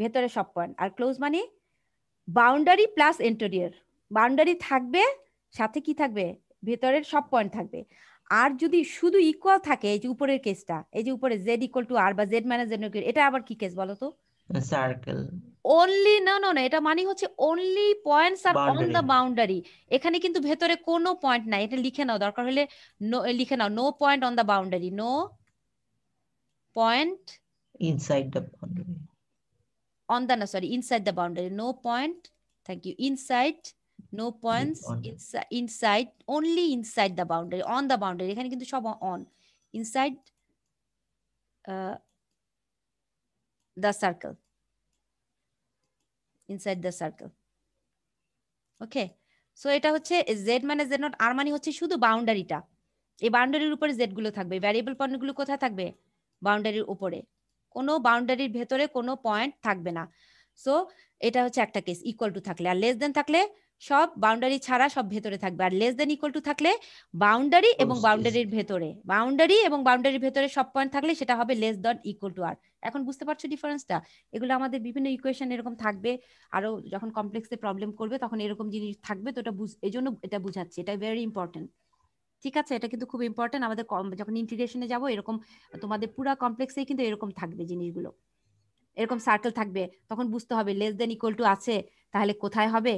ভেতরে সব পয়েন্ট, আর ক্লোজ মানে বাউন্ডারি প্লাস ইন্টেরিয়র। বাউন্ডারি থাকবে, সাথে কি থাকবে, ভেতরের সব পয়েন্ট থাকবে। আর যদি শুধু ইকুয়াল থাকে, এই যে উপরের কেসটা, এই যে উপরে জেড ইকুয়াল টু আর বা জেড মাইনাস জেড, এটা আবার কি কেস বলো তো? সার্কেল। অনলি না, এটা মানে হচ্ছে only points are on Boundary. The boundary. এখানে কিন্তু ভেতরে কোনো পয়েন্ট নাই, এটা লিখে নাও, দরকার হলে লিখে নাও, no point on the boundary, no point Inside the boundary. on the, no, sorry, inside the boundary, no point, thank you, inside, no points boundary. inside, only inside the boundary, on the boundary, এখানে কিন্তু সব on, inside the circle, inside the circle, okay? So এটা হচ্ছে Z মানে z nought, আর মানে হচ্ছে শুধু বাউন্ডারিটা, এই বাউন্ডারির উপরে জেড গুলো থাকবে, ভ্যারিয়েবল পয়েন্ট গুলো কোথায় থাকবে, বাউন্ডারির উপরে, কোনো বাউন্ডারির ভেতরে কোনো পয়েন্ট থাকবে না। সো এটা হচ্ছে একটা কেস, ইকুয়াল টু থাকলে। আর লেস দেন থাকলে সব বাউন্ডারি ছাড়া সব ভেতরে থাকবে। আর লেস দেন ইকুয়াল টু থাকলে বাউন্ডারি এবং বাউন্ডারির ভেতরে, বাউন্ডারি এবং বাউন্ডারির ভেতরে সব পয়েন্ট থাকলে সেটা হবে লেস দেন ইকুয়াল টু আর। এখন বুঝতে পারছো ডিফারেন্সটা? এগুলো আমাদের বিভিন্ন ইকুয়েশন এরকম থাকবে, আরো যখন কমপ্লেক্সে প্রবলেম করবে তখন এরকম জিনিস থাকবে। তো এটা এই জন্য এটা বুঝাচ্ছি, এটা ভেরি ইম্পর্টেন্ট। ঠিক আছে, এটা কিন্তু খুব ইম্পর্টেন্ট আমাদের যখন ইন্টিগ্রেশনে যাব, এরকম তোমাদের পুরা কমপ্লেক্সে কিন্তু এরকম থাকবে জিনিসগুলো, এরকম সার্কেল থাকবে, তখন বুঝতে হবে লেস দেন ইকুয়াল টু আছে তাহলে কোথায় হবে,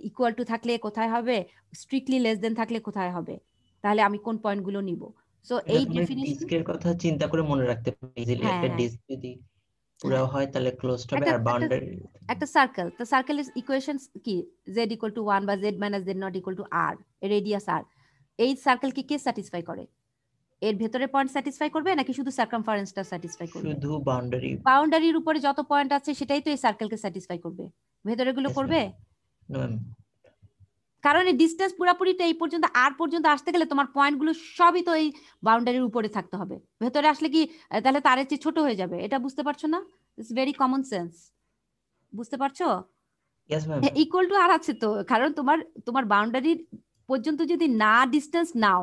ইকুয়াল টু থাকলে কোথায় হবে, স্ট্রিক্টলি লেস দেন থাকলে কোথায় হবে, তাহলে আমি কোন পয়েন্টগুলো নিব। সো এই ডেফিনিশন, ডিস্কের কথা চিন্তা করে মনে রাখতে পারি, ইজিলি একটা ডিস্ক যদি পুরো হয় তাহলে ক্লোজড হবে, আর বাউন্ডারি একটা সার্কেল, তো সার্কেলের ইকুয়েশনস কি, জেড ইকুয়াল টু 1 বা z minus z nought equal to r, radius r. এই সার্কেলকে কে স্যাটিসফাই করে, এর ভেতরে পয়েন্ট স্যাটিসফাই করবে নাকি শুধু সার্কামফারেন্সটা স্যাটিসফাই করবে? শুধু বাউন্ডারি। বাউন্ডারির উপরে যত পয়েন্ট আছে সেটাই তো এই সার্কেলকে স্যাটিসফাই করবে, ভেতরে গুলো করবে? কারণ এই ডিসটেন্স পুরোপুরিটা এই পর্যন্ত আর পর্যন্ত আসতে গেলে তোমার পয়েন্ট গুলো সবই তো এই বাউন্ডারির উপরে থাকতে হবে, ভেতরে আসলে কি তাহলে তারের চেয়ে ছোট হয়ে যাবে, এটা বুঝতে পারছো না? ইটস ভেরি কমন সেন্স, বুঝতে পারছো? ইকুয়াল টু আর আছে তো, কারণ তোমার বাউন্ডারির পর্যন্ত যদি না ডিস্টেন্স নাও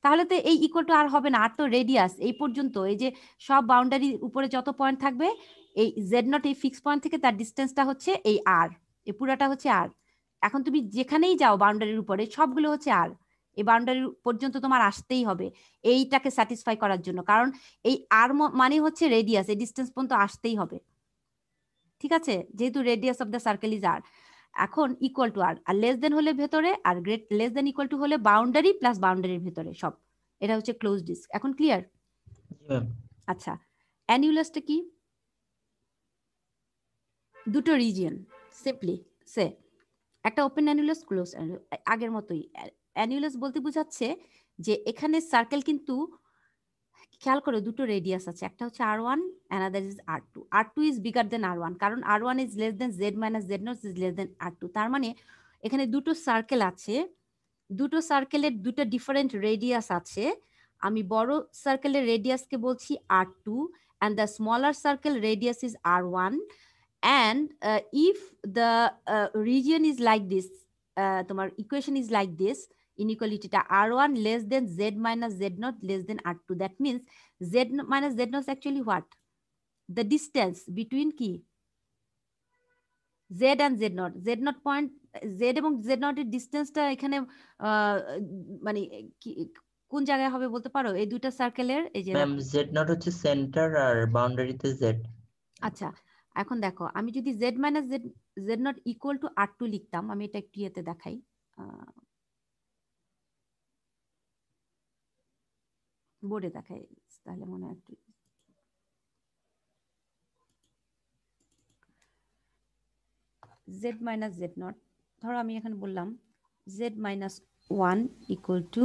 তাহলে তো এই ইকুয়াল টু আর হবে না, আর তো রেডিয়াস এই পর্যন্ত, এই যে সব বাউন্ডারির উপরে যত পয়েন্ট থাকবে এই জেড নট এই ফিক্স পয়েন্ট থেকে তার ডিস্টেন্সটা হচ্ছে এই আর, এই পুরাটা হচ্ছে আর। এখন তুমি যেখানেই যাও বাউন্ডারির উপরে সবগুলো হচ্ছে আর, এই বাউন্ডারি পর্যন্ত তোমার আসতেই হবে এইটাকে স্যাটিসফাই করার জন্য, কারণ এই আর মানে হচ্ছে রেডিয়াস, এই ডিস্টেন্স পর্যন্ত আসতেই হবে, ঠিক আছে? যেহেতু radius of the circle is r. এখন ইকুয়াল টু আর, আর লেস দেন হলে ভেতরে, আর great less than equal to হলে বাউন্ডারি প্লাস বাউন্ডারির ভেতরে সব, এটা হচ্ছে ক্লোজ ডিস্ক। এখন ক্লিয়ার? আচ্ছা, অ্যানিউলাসটা কি? দুটো রিজিয়ন, সিম্পলি সে একটা ওপেন অ্যানিউলাস, ক্লোজ আগের মতোই। অ্যানিউলাস বলতে বোঝাচ্ছে যে এখানে সার্কেল কিন্তু খেয়াল করে দুটো রেডিয়াস আছে, একটা হচ্ছে r1 another is r2, r2 is bigger then r1, কারণ r1 is less than z minus z not is less than r2। তার মানে এখানে দুটো সার্কেল আছে, দুটো সার্কেলের দুটো ডিফারেন্ট রেডিয়াস আছে। আমি বড় সার্কেলের রেডিয়াসকে বলছি r2 and the smaller circle radius is r1, and if the region is like this, তোমার equation is like this, inequality টা r1 less than z minus z naught less than r2, that means z minus z naught is actually what, the distance between কি z and z naught, z naught point, z এবং z naught এর ডিসটেন্সটা এখানে মানে কোন জায়গায় হবে বলতে পারো? এই দুইটা সার্কেলের, এই যে ম্যাম z naught হচ্ছে সেন্টার আর বাউন্ডারিতে z, আচ্ছা এখন দেখো আমি যদি Z minus Z z nought equal two R2 লিখতাম, আমি এটা একটু ইয়েতে দেখাই, বোর্ডে দেখাই তাহলে মনে হয় একটু। জেড মাইনাস জেড নট, ধরো আমি এখানে বললাম Z minus 1 equal to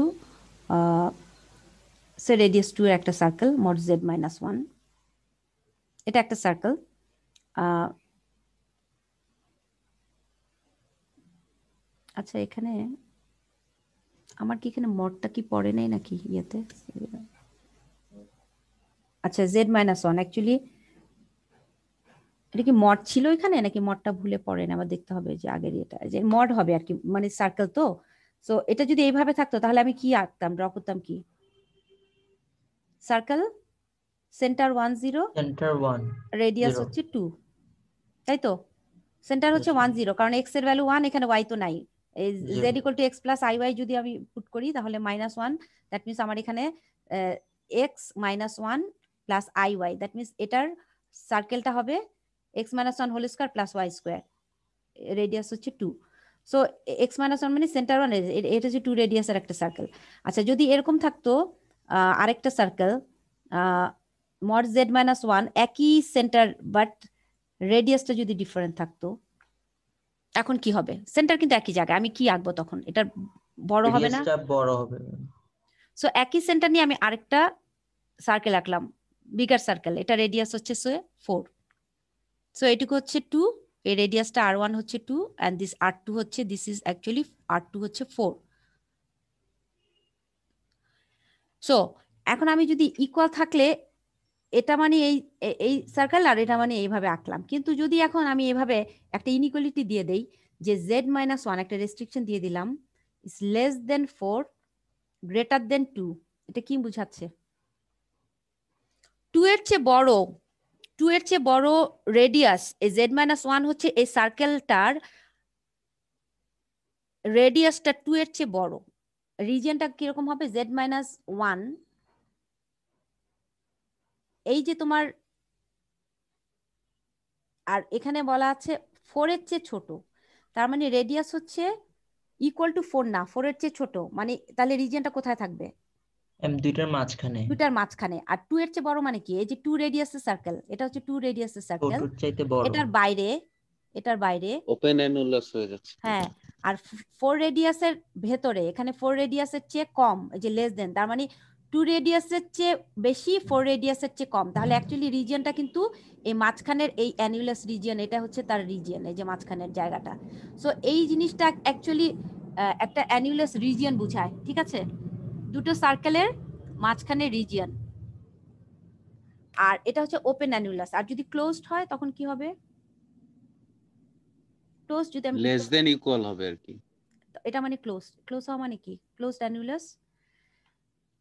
say radius 2 এর একটা সার্কেল মড জেড মাইনাস 1, এটা একটা সার্কেল। আচ্ছা এখানে আমার কি এখানে মডটা কি পড়ে নাই নাকি ইয়েতে? আচ্ছা জেড মাইনাস 1 অ্যাকচুয়ালি এটা কি মড ছিল এখানে নাকি মডটা ভুলে পড়ে না, আবার দেখতে হবে যে আগের এটা যে মড হবে আর কি, মানে সার্কেল তো। সো এটা যদি এইভাবে থাকতো তাহলে আমি কি আঁকতাম, ড্র করতাম কি? সার্কেল সেন্টার 1 0, সেন্টার 1 রেডিয়াস 0, হচ্ছে 2, তাই তো? সেন্টার হচ্ছে Yes, 1 0, কারণ এক্স এর ভ্যালু 1, এখানে ওয়াই তো নাই। zero. Z equal to x plus i y যদি আমি পুট করি তাহলে -1, দ্যাট মিনস আমার এখানে x -1 plus i y, that means এটার সার্কেলটা হবে x -1 whole square plus y square, radius হচ্ছে 2। সো এক্স -1 মানে সেন্টার 1, এটা হচ্ছে 2 রেডিয়াসের একটা সার্কেল। আচ্ছা যদি এরকম থাকতো আরেকটা সার্কেল মড জেড -1 একই সেন্টার বাট রেডিয়াসটা যদি ডিফারেন্ট থাকতো, এখন কি হবে? সেন্টার কিন্তু একই জায়গায়, আমি কি আঁকবো তখন? এটা বড় হবে না? রেডিয়াসটা বড় হবে। সো একই সেন্টার নিয়ে আমি আরেকটা সার্কেল আঁকলাম, বিগার সার্কেল, এটা রেডিয়াস হচ্ছে 4। সো এটুকু হচ্ছে 2, এই রেডিয়াসটা R1 হচ্ছে 2 এন্ড দিস R2 হচ্ছে, দিস ইজ অ্যাকচুয়ালি R2 হচ্ছে 4। সো এখন আমি যদি ইকুয়াল থাকলে এটা মানে এই সার্কেল আর এটা মানে এইভাবে আঁকলাম, কিন্তু যদি এখন আমি এইভাবে একটা ইনইকুয়ালিটি দিয়ে দেই যে z-1 একটা রেস্ট্রিকশন দিয়ে দিলাম, is less than 4 greater than 2, এটা কি বুঝাচ্ছে? 2 এর চেয়ে বড়, 2 এর চেয়ে বড় রেডিয়াস, এই z-1 হচ্ছে এই সার্কেলটার রেডিয়াসটা 2 এর চেয়ে বড়, রিজিয়নটা কিরকম হবে? z-1, এই যে তোমার, আর এখানে বলা আছে 4 এর চেয়ে ছোট, তার মানে রেডিয়াস হচ্ছে ইকুয়াল টু 4 না, 4 এর চেয়ে ছোট, মানে তাহলে রিজিয়নটা কোথায় থাকবে? দুইটার মাঝখানে। দুটার মাঝখানে। আর 2 এর চেয়ে বড় মানে কি? এই যে 2 রেডিয়াসের সার্কেল, এটা হচ্ছে 2 রেডিয়াসের সার্কেল, ছোটর চাইতে বড়। এটার বাইরে ওপেন অ্যানুলাস হয়ে যাচ্ছে। হ্যাঁ, আর 4 রেডিয়াসের ভেতরে, এখানে 4 রেডিয়াসের চেয়ে কম, এই যে লেস দেন, তার মানে 2 রেডিয়াসের চেয়ে বেশি, 4 রেডিয়াসের চেয়ে কম, তাহলে অ্যাকচুয়ালি রিজিয়নটা কিন্তু এই মাঝখানের এই অ্যানুলাস রিজিয়ন, এটা হচ্ছে তার রিজিয়ন, এই যে মাঝখানের জায়গাটা। সো এই জিনিসটা অ্যাকচুয়ালি একটা অ্যানুলাস রিজিয়ন বুঝায়, ঠিক আছে? দুটো সার্কেলের মাঝখানে রিজিয়ন, আর এটা হচ্ছে ওপেন অ্যানুলাস। আর যদি ক্লোজড হয় তখন কি হবে? ক্লোজ যদি আমি লেস দেন ইকুয়াল হবে আর কি। এটা মানে ক্লোজ হওয়া মানে কি? ক্লোজড অ্যানুলাস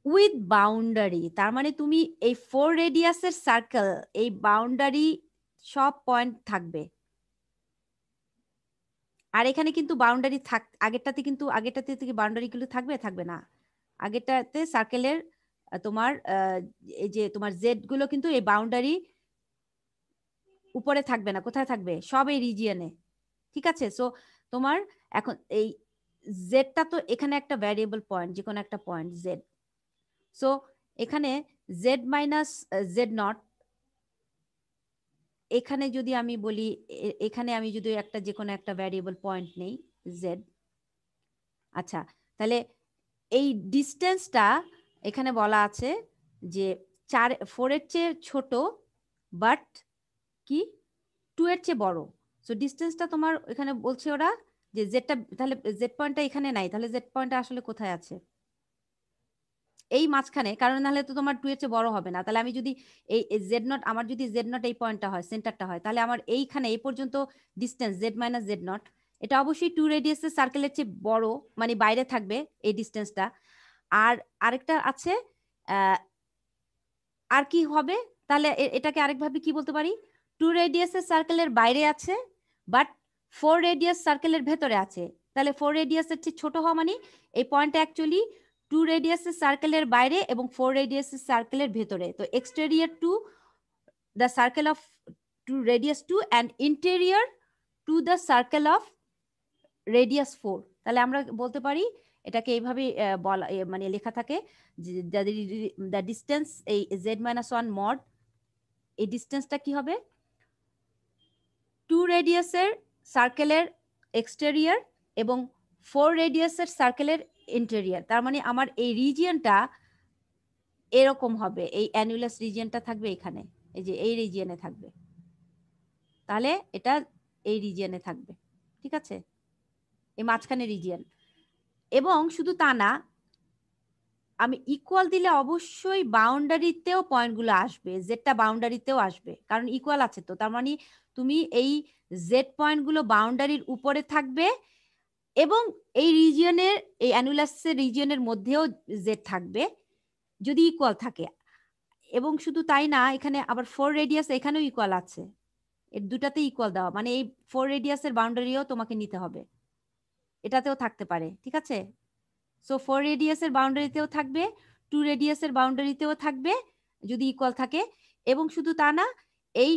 উইথ বাউন্ডারি, তার মানে তুমি এই 4 রেডিয়াসের সার্কেল, এই বাউন্ডারি সব পয়েন্ট থাকবে। আর এখানে কিন্তু বাউন্ডারি আগেরটাতে থেকে বাউন্ডারি গুলো থাকবে না। আগেরটাতে সার্কেলের তোমার এই যে তোমার জেড গুলো কিন্তু এই বাউন্ডারি উপরে থাকবে না, কোথায় থাকবে? সব এই রিজিয়নে, ঠিক আছে? সো তোমার এখন এই জেডটা তো এখানে একটা ভ্যারিয়েবল পয়েন্ট, যে কোনো একটা পয়েন্ট জেড। সো এখানে জেড মাইনাস জেড নট, এখানে যদি আমি বলি, এখানে আমি যদি একটা যে কোনো একটা ভ্যারিয়েবল পয়েন্ট নেই জেড, আচ্ছা তাহলে এই ডিস্টেন্সটা এখানে বলা আছে যে 4 এর চেয়ে ছোট বাট কি 2 এর চেয়ে বড়। সো ডিস্টেন্সটা তোমার এখানে বলছে ওরা যে জেডটা, তাহলে জেড পয়েন্টটা এখানে নাই, তাহলে জেড পয়েন্টটা আসলে কোথায় আছে? এই মাঝখানে, কারণ নাহলে তো তোমার 2 এর চেয়ে বড় হবে না। তাহলে আমি যদি এই জেড নট, আমার যদি জেড নট এই পয়েন্টটা হয়, সেন্টারটা হয়, তাহলে আমার এইখানে এই পর্যন্ত distance Z minus z nought, এটা অবশ্যই 2 রেডিয়াসের সার্কেলের চেয়ে বড়, মানে বাইরে থাকবে এই ডিস্টেন্সটা। আর আরেকটা আছে, আর কি হবে? তাহলে এটাকে আরেকভাবে কি বলতে পারি? 2 রেডিয়াসের সার্কেলের বাইরে আছে বাট 4 রেডিয়াস সার্কেলের ভেতরে আছে, তাহলে 4 রেডিয়াসের চেয়ে ছোট হওয়া মানে এই পয়েন্টটা অ্যাকচুয়ালি 2 রেডিয়াসের সার্কেলের বাইরে এবং 4 রেডিয়াসের সার্কেলের ভেতরে। তো exterior to the circle of to radius 2 and interior to the circle of radius 4. তাহলে আমরা বলতে পারি এটাকে এইভাবে বলা মানে লেখা থাকে যে দ্য ডিসটেন্স এই z-1 mod এই ডিসটেন্সটা কি হবে 2 রেডিয়াসের সার্কেলের এক্সটেরিয়র এবং 4 রেডিয়াসের সার্কেলের ইন্টেরিয়র। তার মানে আমার এই রিজিয়নটা এরকম হবে, এই অ্যানুলাস রিজিয়নটা থাকবে এখানে, এই যে এই রিজিয়নে থাকবে, তাহলে এটা এই রিজিয়নে থাকবে, ঠিক আছে, এই মাঝখানে রিজিয়ন। এবং শুধু তা না, আমি ইকুয়াল দিলে অবশ্যই বাউন্ডারিতেও পয়েন্টগুলো আসবে, জেডটা বাউন্ডারিতেও আসবে, কারণ ইকুয়াল আছে তো। তার মানে তুমি এই জেড পয়েন্টগুলো বাউন্ডারির উপরে থাকবে এবং এই রিজিয়নের, এই অ্যানুলাসের রিজিয়নের মধ্যেও জেড থাকবে যদি ইকুয়াল থাকে। এবং শুধু তাই না, এখানে আবার 4 রেডিয়াস এখানেও ইকুয়াল আছে, এর দুটাতে ইকুয়াল দেওয়া, মানে এই 4 রেডিয়াসের বাউন্ডারিও তোমাকে নিতে হবে, এটাতেও থাকতে পারে, ঠিক আছে। সো 4 রেডিয়াসের বাউন্ডারিতেও থাকবে, 2 রেডিয়াসের বাউন্ডারিতেও থাকবে যদি ইকুয়াল থাকে। এবং শুধু তা না, এই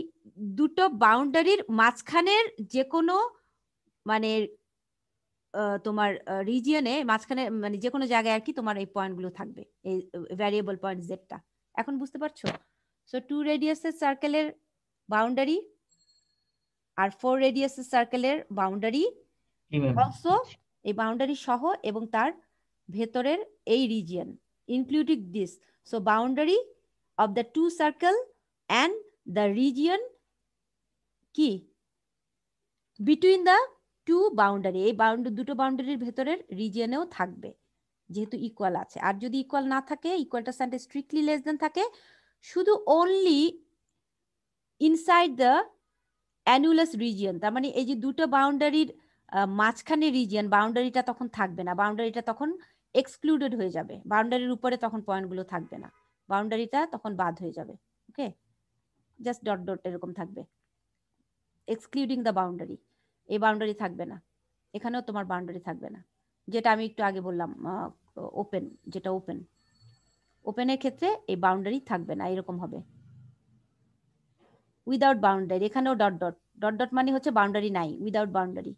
দুটো বাউন্ডারির মাঝখানের যে কোনো মানে তোমার রিজিয়নে মাঝখানে মানে যে কোনো জায়গায় আর কি তোমার এই পয়েন্টগুলো থাকবে, এই ভ্যারিয়েবল পয়েন্ট জেডটা। এখন বুঝতে পারছো? সো 2 রেডিয়াসের সার্কেলের বাউন্ডারি আর 4 রেডিয়াসের সার্কেলের বাউন্ডারি, অলসো এই বাউন্ডারি সহ এবং তার ভেতরের এই region including this. So boundary of the 2 circle and the region কি বিটুইন দ্য 2 বাউন্ডারি, এই দুটো বাউন্ডারির ভেতরের রিজিয়নেও থাকবে যেহেতু ইকুয়াল আছে। আর যদি ইকুয়াল না থাকে, ইকুয়ালটা সাইনটা স্ট্রিক্টলি লেস দেন থাকে, শুধু only inside the annulus region, তার মানে এই যে দুটো বাউন্ডারির মাঝখানে রিজিয়ন, বাউন্ডারিটা তখন থাকবে না, বাউন্ডারিটা তখন এক্সক্লুডেড হয়ে যাবে, বাউন্ডারির উপরে তখন পয়েন্টগুলো থাকবে না, বাউন্ডারিটা তখন বাদ হয়ে যাবে। ওকে, জাস্ট ডট ডট এরকম থাকবে, এক্সক্লুডিং দ্য বাউন্ডারি, এই বাউন্ডারি থাকবে না, এখানেও তোমার বাউন্ডারি থাকবে না, যেটা আমি একটু আগে বললাম ওপেন, যেটা ওপেন, ওপেনের ক্ষেত্রে এই বাউন্ডারি থাকবে না, এরকম হবে উইদাউট বাউন্ডারি। এখানেও ডট ডট, ডট ডট মানে হচ্ছে বাউন্ডারি নাই, উইদাউট বাউন্ডারি।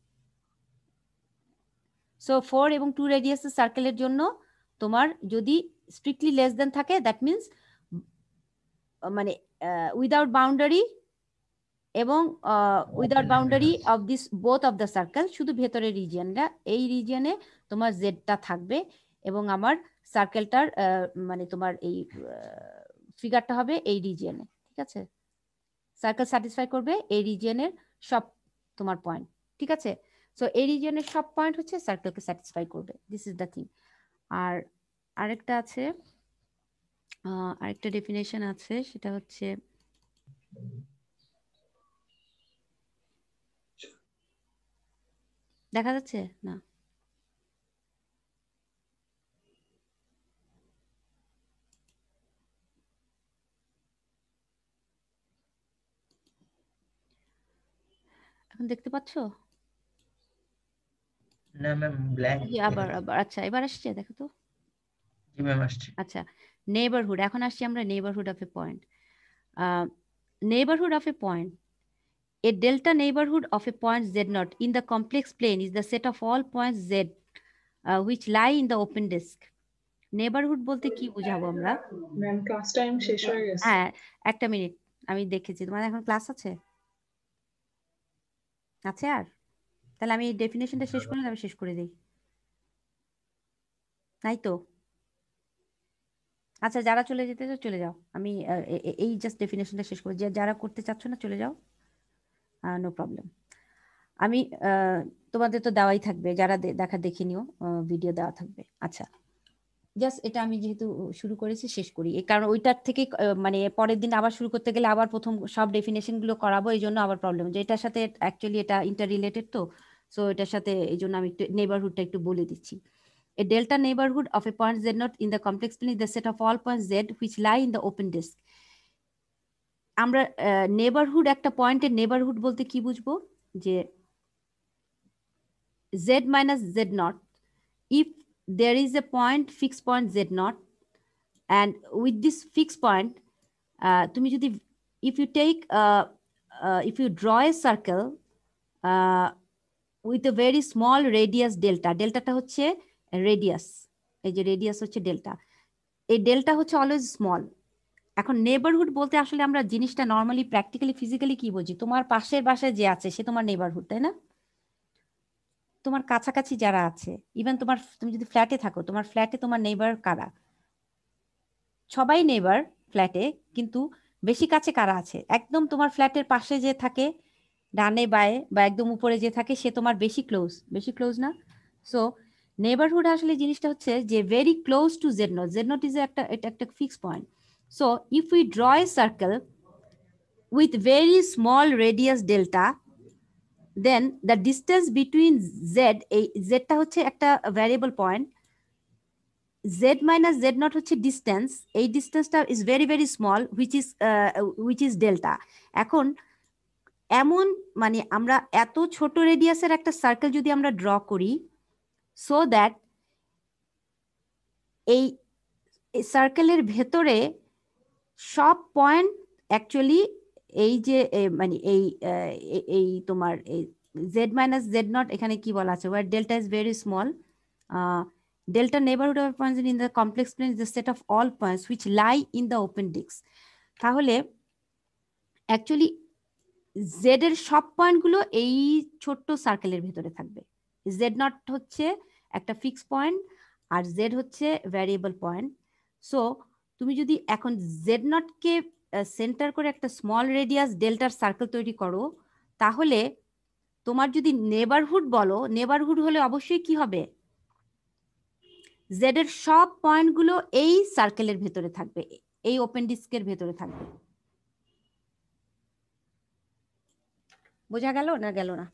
সো 4 এবং 2 রেডিয়াসের সার্কেলের জন্য তোমার যদি স্ট্রিক্টলি লেস দেন থাকে, দ্যাট মিনস মানে উইদাউট বাউন্ডারি এবং without boundary of this both of the circle, শুধু ভেতরের রিজিয়নটা, এই রিজিয়নে তোমার জেডটা থাকবে এবং আমার সার্কেলটার মানে তোমার এই ফিগারটা হবে এই রিজিয়নে, ঠিক আছে। সার্কেল স্যাটিসফাই করবে এই রিজিয়নের সব তোমার পয়েন্ট, ঠিক আছে। সো এই রিজিয়নের সব পয়েন্ট হচ্ছে সার্কেলকে স্যাটিসফাই করবে, দিস ইজ দ্য থিং। আর আরেকটা আছে, আরেকটা ডেফিনেশন আছে, সেটা হচ্ছে দেখা যাচ্ছে না, এখন দেখতে পাচ্ছ? না ম্যাম, ব্ল্যাঙ্ক। আবার আবার আচ্ছা, এবার আসছে, দেখো তো। জি ম্যাম, আসছে। আচ্ছা, নেইবারহুড, এখন আসছি আমরা neighbourhood of A point. Neighbourhood of A point, a delta neighborhood of a point z0 in the complex plane is the set of all points z which lie in the open disk. Neighbourhood বলতে কি বুঝাবো আমরা? Ma'am class time শেষ হয়ে গেছে। হ্যাঁ, একটা minute, আমি দেখেছি তোমার এখন ক্লাস আছে, আছে আর? তাহলে আমি ডেফিনেশনটা শেষ করে আমি শেষ করে দিই, তাই তো? আচ্ছা, যারা চলে যেতে চাও চলে যাও, আমি এই জাস্ট ডেফিনেশনটা শেষ করি, যারা করতে চাচ্ছ না চলে যাও, নো প্রবলেম। আমি তোমাদের তো দেওয়াই থাকবে, যারা দেখা দেখে নিও, ভিডিও দেওয়া থাকবে। আচ্ছা, জাস্ট এটা আমি যেহেতু শুরু করেছি শেষ করি, এই কারণ ওইটার থেকে মানে পরের দিন আবার শুরু করতে গেলে আবার প্রথম সব ডেফিনেশন গুলো করাবো, এই জন্য আবার প্রবলেম, যে এটার সাথে অ্যাকচুয়ালি এটা ইন্টার রিলেটেড তো, সো এটার সাথে এই জন্য আমি একটু নেইবারহুডটা একটু বলে দিচ্ছি। A delta neighborhood of a point z0 in the complex plane is the set of all points z which lie in the open disk. আমরা নেইবারহুড, একটা পয়েন্টের নেইবারহুড বলতে কি বুঝবো, যে z minus z0, if there is a point, fixed point z0, and with this fixed point তুমি যদি if you take if you draw a circle with a very small radius delta, ডেল্টাটা হচ্ছে radius, এই যে radius হচ্ছে delta, এই delta হচ্ছে always small. এখন neighbourhood বলতে আসলে আমরা জিনিসটা নর্মালি প্র্যাকটিক্যালি ফিজিক্যালি কি বুঝি, তোমার পাশের বাসায় যে আছে সে তোমার নেবারহুড, তাই না? তোমার কাছাকাছি যারা আছে, ইভেন তুমি যদি ফ্ল্যাটে থাকো, তোমার ফ্ল্যাটে তোমার নেইবার কারা? সবাই নেইবার ফ্ল্যাটে, কিন্তু বেশি কাছে কারা আছে? একদম তোমার ফ্ল্যাটের পাশে যে থাকে, ডানে বায়ে বা একদম উপরে যে থাকে, সে তোমার বেশি ক্লোজ না? সো নেইবারহুড আসলে জিনিসটা হচ্ছে যে very close to z nought. Z not is এটা একটা fix point. So if we draw a circle with very small radius delta, then the distance between z, এই জেডটা হচ্ছে একটা variable point, z minus z nought হচ্ছে distance, এই ডিস্টেন্সটা is very very small which is delta. এখন এমন মানে আমরা এত ছোট রেডিয়াসের একটা সার্কেল যদি আমরা ড্র করি, সো দ্যাট এই সার্কেলের ভেতরে সব পয়েন্ট অ্যাকচুয়ালি এই যে মানে এই তোমার এই জেড মাইনাস জেড নট এখানে কি বলা আছে, where delta is very small, delta neighborhood of points in the complex plane is the set of all points which lie in the open disk. তাহলে অ্যাকচুয়ালি জেড এর সব পয়েন্টগুলো এই ছোট্ট সার্কেলের ভিতরে থাকবে। জেড নট হচ্ছে একটা ফিক্স পয়েন্ট আর জেড হচ্ছে ভ্যারিয়েবল পয়েন্ট। সো তুমি যদি এখন জেড নটকে সেন্টার করে একটা স্মল রেডিয়াস ডেল্টার সার্কেল তৈরি করো, তাহলে তোমার যদি নেবারহুড বলো, নেবারহুড হলে অবশ্যই কি হবে, জেড এর সব পয়েন্টগুলো এই সার্কেলের ভেতরে থাকবে, এই ওপেন ডিস্কের ভেতরে থাকবে। বোঝা গেল না গেল না?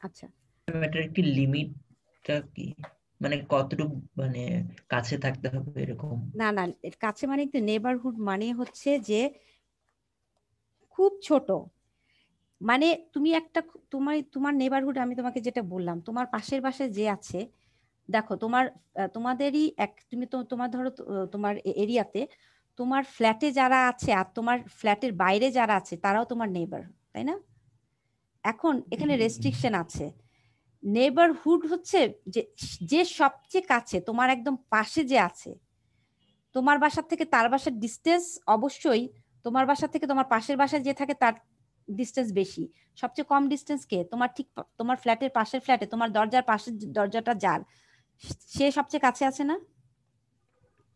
আচ্ছা, এটার একটি লিমিটটা কি, মানে কতটুকু মানে কাছে থাকতে হবে এরকম? না না, এর কাছে মানে একটু নেবারহুড মানে হচ্ছে যে খুব ছোট, মানে তুমি একটা তোমার নেবারহুড, আমি তোমাকে যেটা বললাম, তোমার পাশের বাসায় যে আছে, দেখো তোমাদেরই তুমি তোমার ধরো তোমার এরিয়াতে তোমার ফ্ল্যাটে যারা আছে আর তোমার ফ্ল্যাটের বাইরে যারা আছে তারাও তোমার নেবার, তাই না? এখন এখানে রেস্ট্রিকশন আছে। নেবারহুড হচ্ছে যে সবচেয়ে কাছে, তোমার একদম পাশে যে আছে, তোমার বাসার থেকে তার বাসার ডিস্টেন্স অবশ্যই তোমার বাসা থেকে তোমার পাশের বাসায় যে থাকে তার ডিস্টেন্স বেশি। সবচেয়ে কম ডিস্টেন্স কে? তোমার ঠিক তোমার ফ্ল্যাটের পাশের ফ্ল্যাটে তোমার দরজার পাশের দরজাটা যার, সে সবচেয়ে কাছে আছে না?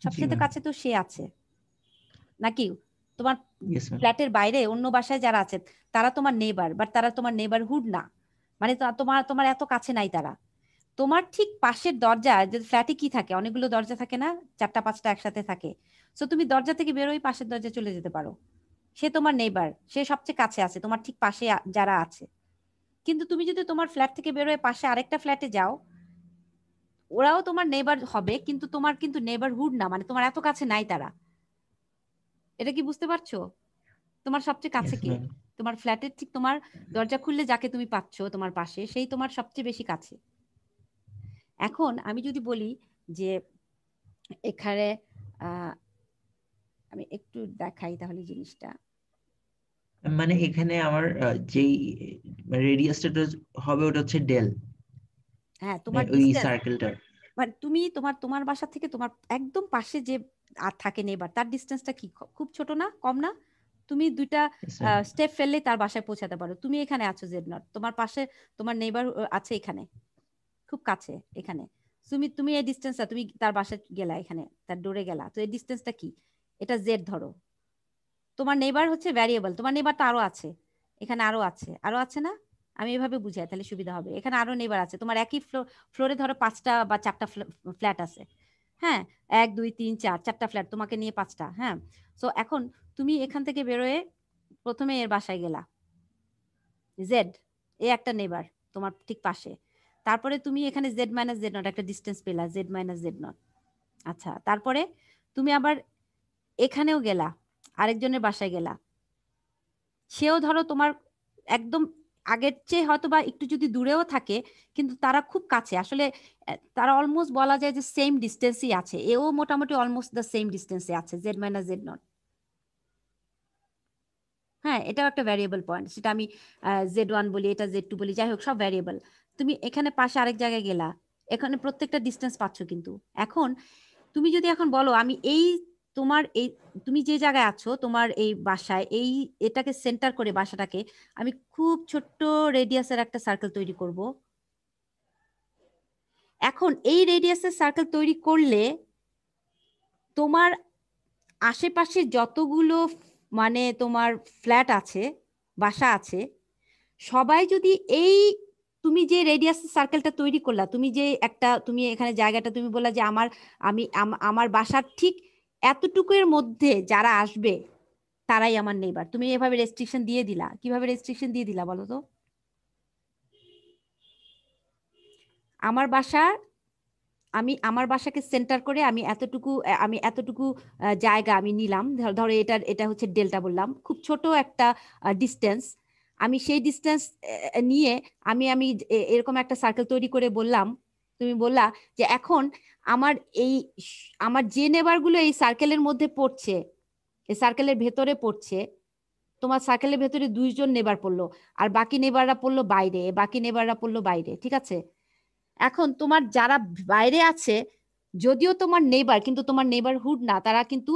সবচেয়ে কাছে তো সে আছে নাকি? তোমার ফ্ল্যাটের বাইরে অন্য বাসায় যারা আছে তারা তোমার নেবার, বাট তারা তোমার নেবারহুড না, মানে তোমার এত কাছে নাই তারা। তোমার ঠিক পাশের দরজা, যে ফ্ল্যাটে কি থাকে, অনেকগুলো দরজা থাকে না, 4টা 5টা একসাথে থাকে। সো তুমি দরজা থেকে বেরোই পাশের দরজা চলে যেতে পারো, সে তোমার নেবার, সে সবচেয়ে কাছে আছে তোমার ঠিক পাশে যারা আছে। কিন্তু তুমি যদি তোমার ফ্ল্যাট থেকে বেরোয় পাশে আরেকটা ফ্ল্যাটে যাও, ওরাও তোমার নেবার হবে, কিন্তু তোমার কিন্তু নেবারহুড না, মানে তোমার এত কাছে নাই তারা। এটা কি বুঝতে পারছো? তোমার সবচেয়ে কাছে কে? তোমার ফ্ল্যাটের ঠিক তোমার দরজা খুললে যাকে তুমি পাচ্ছ তোমার পাশে, সেই তোমার সবচেয়ে বেশি কাছে। এখন আমি যদি বলি যে এখানে আমি একটু দেখাই তাহলে জিনিসটা, মানে এখানে আমার যেই রেডিয়াসটা হবে ওটা হচ্ছে ডেল, হ্যাঁ তোমার ওই ডিসটেন্স, সার্কেলটার, মানে তুমি তোমার বাসা থেকে তোমার একদম পাশে যে আর থাকে নেবার তার ডিসটেন্সটা কি খুব ছোট না, কম না? তুমি 2টা স্টেপ ফেললে তার বাসায় পৌঁছাতে পারো। তুমি এখানে আছো জেড নট, তোমার পাশে তোমার নেবার আছে এখানে খুব কাছে এখানে, তুমি এই ডিস্টেন্সটা, তুমি তার বাসায় গেলা, এখানে তার ডোরে গেলা, তো এই ডিস্টেন্সটা কি? এটা জেড ধরো। তোমার নেবার হচ্ছে ভ্যারিয়েবল, তোমার নেবার তো আরো আছে, এখানে আরো আছে না? আমি এভাবে বুঝাই তাহলে সুবিধা হবে। এখানে আরো নেবার আছে, তোমার একই ফ্লোরে ধরো 5টা বা 4টা ফ্ল্যাট আছে, হ্যাঁ, 1 2 3 4 4টা ফ্ল্যাট, তোমাকে নিয়ে 5টা, হ্যাঁ। সো এখন তুমি এখান থেকে বেরোয় প্রথমে এর বাসায় গেলা, জেড এ একটা নেবার তোমার ঠিক পাশে, তারপরে তুমি এখানে জেড মাইনাস জেড নট একটা ডিস্টেন্স পেলা, জেড মাইনাস জেড নট। আচ্ছা, তারপরে তুমি আবার এখানেও গেলা, আরেকজনের বাসায় গেলা, সেও ধরো তোমার একদম আগের চেয়ে হয়তো বা একটু যদি দূরেও থাকে, কিন্তু তারা খুব কাছে আসলে, তারা অলমোস্ট বলা যায় যে সেম ডিস্টেন্সই আছে, এও মোটামুটি অলমোস্ট দ্য সেম ডিস্টেন্সে আছে, জেড মাইনাস জেড নট। হ্যাঁ, এটাও একটা ভ্যারিয়েবল পয়েন্ট, সেটা আমি Z1 বলি, এটা Z2 বলি, যাই হোক সব ভ্যারিয়েবল। তুমি এখানে পাশে আরেক জায়গায় গেলা, এখানে প্রত্যেকটা ডিস্টেন্স পাচ্ছ, কিন্তু এখন তুমি যদি এখন বলো আমি এই তোমার এই তুমি যে জায়গায় আছো তোমার এই বাসায় এই এটাকে সেন্টার করে বাসাটাকে আমি খুব ছোট্ট রেডিয়াসের একটা সার্কেল তৈরি করব। এখন এই রেডিয়াসের সার্কেল তৈরি করলে তোমার আশেপাশে যতগুলো মানে তোমার ফ্ল্যাট আছে, বাসা আছে, সবাই যদি এই তুমি যে রেডিয়াস সার্কেলটা তৈরি করলা, তুমি যে একটা তুমি এখানে জায়গাটা তুমি বললা যে আমার বাসার ঠিক এতটুকুর মধ্যে যারা আসবে তারাই আমার নেইবার, তুমি এভাবে রেস্ট্রিকশন দিয়ে দিলা। কিভাবে রেস্ট্রিকশন দিয়ে দিলা বলো তো? আমার বাসা আমার বাসাকে সেন্টার করে আমি এতটুকু জায়গা আমি নিলাম, ধরো এটা হচ্ছে ডেল্টা বললাম, খুব ছোট একটা ডিস্টেন্স। আমি সেই ডিস্টেন্স নিয়ে আমি এরকম একটা সার্কেল তৈরি করে বললাম, তুমি বললা যে এখন আমার আমার যে নেবারগুলো এই সার্কেলের মধ্যে পড়ছে, এই সার্কেলের ভেতরে পড়ছে, তোমার সার্কেলের ভেতরে 2 জন নেবার পড়লো, আর বাকি নেবাররা পড়লো বাইরে, বাকি নেবাররা পড়লো বাইরে, ঠিক আছে? এখন তোমার যারা বাইরে আছে, যদিও তোমার নেইবার, কিন্তু তোমার নেইবারহুড না, তারা কিন্তু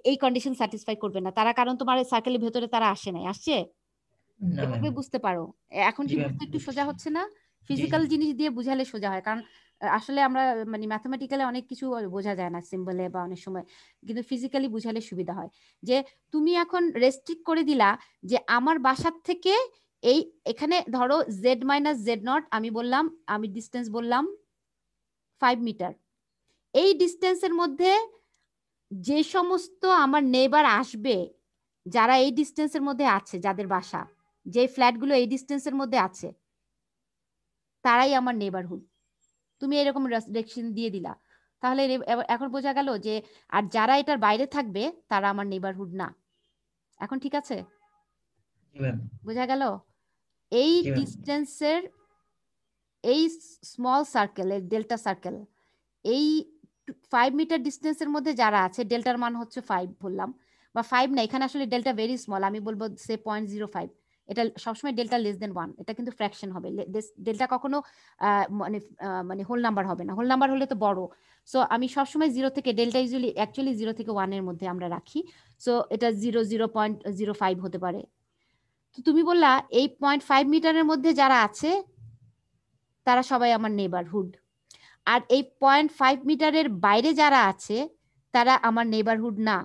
এই কন্ডিশন স্যাটিসফাই করবে না তারা, কারণ তোমার সার্কেলের ভেতরে তারা আসে নাই। আসছে? না ম্যাম। এভাবে বুঝতে পারো। এখন জি কি ম্যাম, বুঝতে একটু সোজা হচ্ছে না? জি ফিজিক্যাল জিনিস দিয়ে বুঝালে সোজা হয়, কারণ আসলে আমরা মানে ম্যাথমেটিক্যালি অনেক কিছু বোঝা যায় না সিম্বলে বা অনেক সময়, কিন্তু ফিজিক্যালি বুঝালে সুবিধা হয়। যে তুমি এখন রেস্ট্রিক্ট করে দিলা যে আমার বাসার থেকে এই এখানে ধরো Z-Z0 আমি বললাম, আমি ডিস্টেন্স বললাম 5 মিটার। এই ডিস্টেন্সের মধ্যে যে সমস্ত আমার নেবার আসবে, যারা এই ডিস্টেন্সের মধ্যে আছে, যাদের বাসা যে ফ্ল্যাটগুলো এই ডিস্টেন্সের মধ্যে আছে, তারাই আমার নেবারহুড। তুমি এরকম রেস্ট্রিকশন দিয়ে দিলা, তাহলে এখন বোঝা গেল যে আর যারা এটার বাইরে থাকবে তারা আমার নেবারহুড না। এখন ঠিক আছে? জি ম্যাম, বোঝা গেল? এই জি ম্যাম, ডিস্টেন্সের এই স্মল সার্কেল, ডেল্টা সার্কেল, এই 5 মিটার ডিস্টেন্সের মধ্যে যারা আছে, ডেল্টার মান হচ্ছে 5 বললাম, বা 5 না, এখানে আসলে ডেল্টা ভেরি স্মল, আমি বলবো সে 0.05। এটা সবসময় ডেল্টা লেস দেন 1, এটা কিন্তু ফ্র্যাকশন হবে। ডেল্টা কখনো মানে হোল নাম্বার হবে না, হোল নাম্বার হলে তো বড়। সো আমি সবসময় 0 থেকে ডেল্টা ইউজুয়ালি অ্যাকচুয়ালি 0 থেকে 1 এর মধ্যে আমরা রাখি। সো এটা 0.05 হতে পারে। তো তুমি বললা এই 0.5 মিটারের মধ্যে যারা আছে তারা সবাই আমার নেবারহুড, আর এই 0.5 মিটারের বাইরে যারা আছে তারা আমার নেবারহুড না।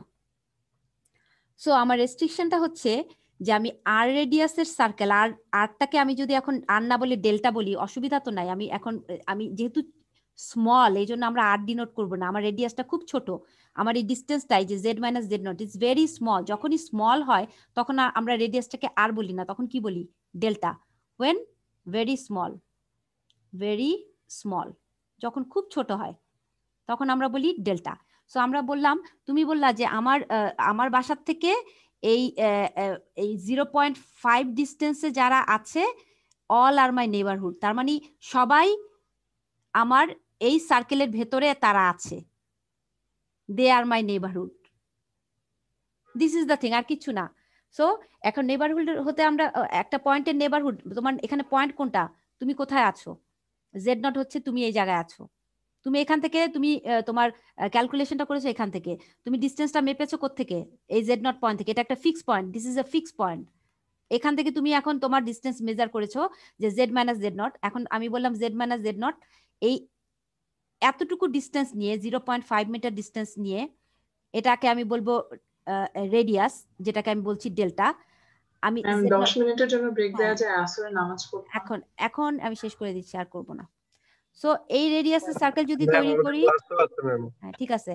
সো আমার রেস্ট্রিকশনটা হচ্ছে যে আমি আর রেডিয়াসের সার্কেল, আরটাকে আমি যদি এখন আর না বলি ডেল্টা বলি, অসুবিধা তো নাই। আমি যেহেতু স্মল, এই জন্য আমরা আর ডিনোট করবো না, আমার রেডিয়াসটা খুব ছোট, আমার এই ডিস্টেন্সটাই যে Z-Z0 ইজ ভেরি স্মল। যখনই স্মল হয় তখন আমরা রেডিয়াসটাকে আর বলি না, তখন কি বলি? Delta. When very small, very small, যখন খুব ছোট হয় তখন আমরা বলি ডেল্টা। সো আমরা বললাম, তুমি বললা যে আমার বাসার থেকে এই এই 0.5 ডিস্টেন্সে যারা আছে অল আর মাই নেবারহুড, তার মানে সবাই আমার এই সার্কেলের ভেতরে তারা আছে, they are my neighbourhood. This is the thing, আর কিছু না। সো এখন নেবারহুড হতে আমরা একটা পয়েন্টের নেবারহুড, তোমার এখানে পয়েন্ট কোনটা, তুমি কোথায় আছো? Z0 হচ্ছে তুমি এই জায়গায় আছো, তুমি এখান থেকে তুমি তোমার ক্যালকুলেশনটা করেছো এখান থেকে, তুমি ডিস্টেন্সটা মেপেছো কোত্থেকে? এই Z0 পয়েন্ট থেকে। এটা একটা fix point, this is A fix point. এখান থেকে তুমি এখন তোমার ডিস্টেন্স মেজার করেছো যে Z-Z0। এখন আমি বললাম Z-Z0 এই এতটুকু ডিস্টেন্স নিয়ে, 0.5 মিটার ডিস্টেন্স নিয়ে, এটাকে আমি বলবো রেডিয়াস, যেটাকে আমি বলছি ডেল্টা। আমি 10 মিনিটের জন্য ব্রেক দেওয়া হ্যাঁ, যায়, আসরে নামাজ পড়তাম। এখন আমি শেষ করে দিচ্ছি, আর করব না। সো এই রেডিয়াসের সার্কেল যদি ম্যাম তৈরি ওটা করি, ক্লাস তো আছে ম্যাম। হ্যাঁ ঠিক আছে,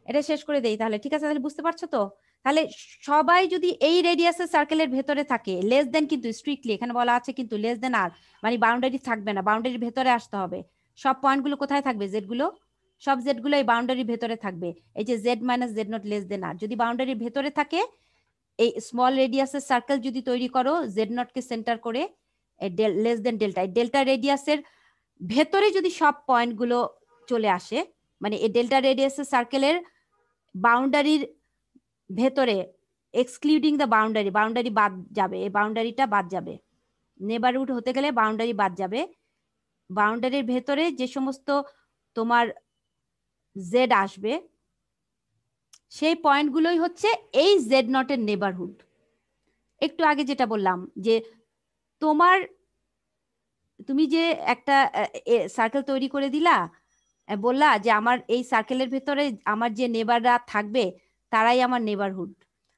এটা শেষ করে দেই তাহলে। ঠিক আছে, তাহলে বুঝতে পারছো তো? তাহলে সবাই যদি এই রেডিয়াসের সার্কেলের ভেতরে থাকে, লেস দেন, কিন্তু স্ট্রিক্টলি এখানে বলা আছে কিন্তু লেস দেন আর, মানে বাউন্ডারি থাকবে না, বাউন্ডারির ভেতরে আসতে হবে। সব পয়েন্টগুলো কোথায় থাকবে? জেড গুলো, সব জেড গুলো এই বাউন্ডারির ভেতরে থাকবে। এই যে Z-Z0 লেস দেন আর, যদি বাউন্ডারির ভেতরে থাকে, এই স্মল রেডিয়াসের সার্কেল যদি তৈরি করো Z0 কে সেন্টার করে, লেস দেন ডেল্টা, ডেল্টা রেডিয়াসের ভেতরে যদি সব পয়েন্টগুলো চলে আসে, মানে এই ডেল্টা রেডিয়াসের সার্কেলের বাউন্ডারির ভেতরে এক্সক্লুডিং দ্য বাউন্ডারি, বাউন্ডারি বাদ যাবে, এই বাউন্ডারিটা বাদ যাবে। নেবারহুড হতে গেলে বাউন্ডারি বাদ যাবে। বাউন্ডারির ভেতরে যে সমস্ত তোমার জেড আসবে সেই পয়েন্টগুলোই হচ্ছে এই জেড নটের নেবারহুড। একটু আগে যেটা বললাম যে তুমি যে একটা সার্কেল তৈরি করে দিলা, বললা যে আমার এই সার্কেলের ভেতরে আমার যে নেবাররা থাকবে তারাই আমার নেবারহুড,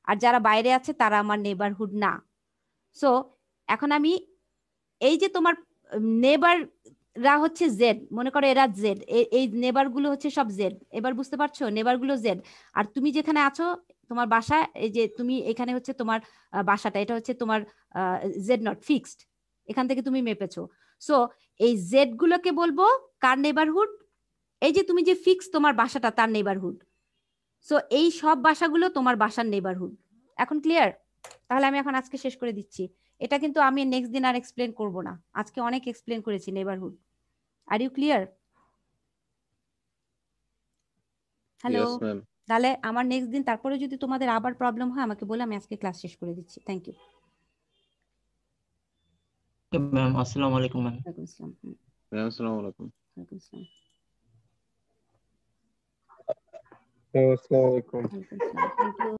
আর যারা বাইরে আছে তারা আমার নেবারহুড না। সো এখন আমি এই যে তোমার নেবাররা হচ্ছে জেড, মনে করো এরা জেড, এই নেবারগুলো হচ্ছে সব জেড। এবার বুঝতে পারছো, নেবারগুলো জেড। আর তুমি যেখানে আছো তোমার বাসা, এই যে তুমি এখানে হচ্ছে তোমার বাসাটা, এটা হচ্ছে তোমার জেড নট ফিক্সড, এখান থেকে তুমি মেপেছো। সো এই জেড গুলোকে বলবো কার নেবারহুড? এই যে তুমি যে ফিক্স তোমার বাসাটা তার নেবারহুড। সো এই সব বাসাগুলো তোমার বাসার নেবারহুড। এখন ক্লিয়ার? তাহলে আমি এখন আজকে শেষ করে দিচ্ছি। এটা কিন্তু আমি নেক্সট দিন আর এক্সপ্লেন করব না, আজকে অনেক এক্সপ্লেন করেছি neighbourhood. Are you clear? Hello, yes ma'am. তাহলে আমার নেক্সট দিন তারপরে যদি তোমাদের আবার প্রবলেম হয় আমাকে বলে, আমি আজকে ক্লাস শেষ করে দিচ্ছি। Thank you. ম্যাম আসসালামু আলাইকুম ম্যাম। ওয়ালাইকুম আসসালাম। ম্যাম আসসালামু আলাইকুম। ওয়ালাইকুম আসসালাম। আসসালামু আলাইকুম। ওয়ালাইকুম আসসালাম। Thank you.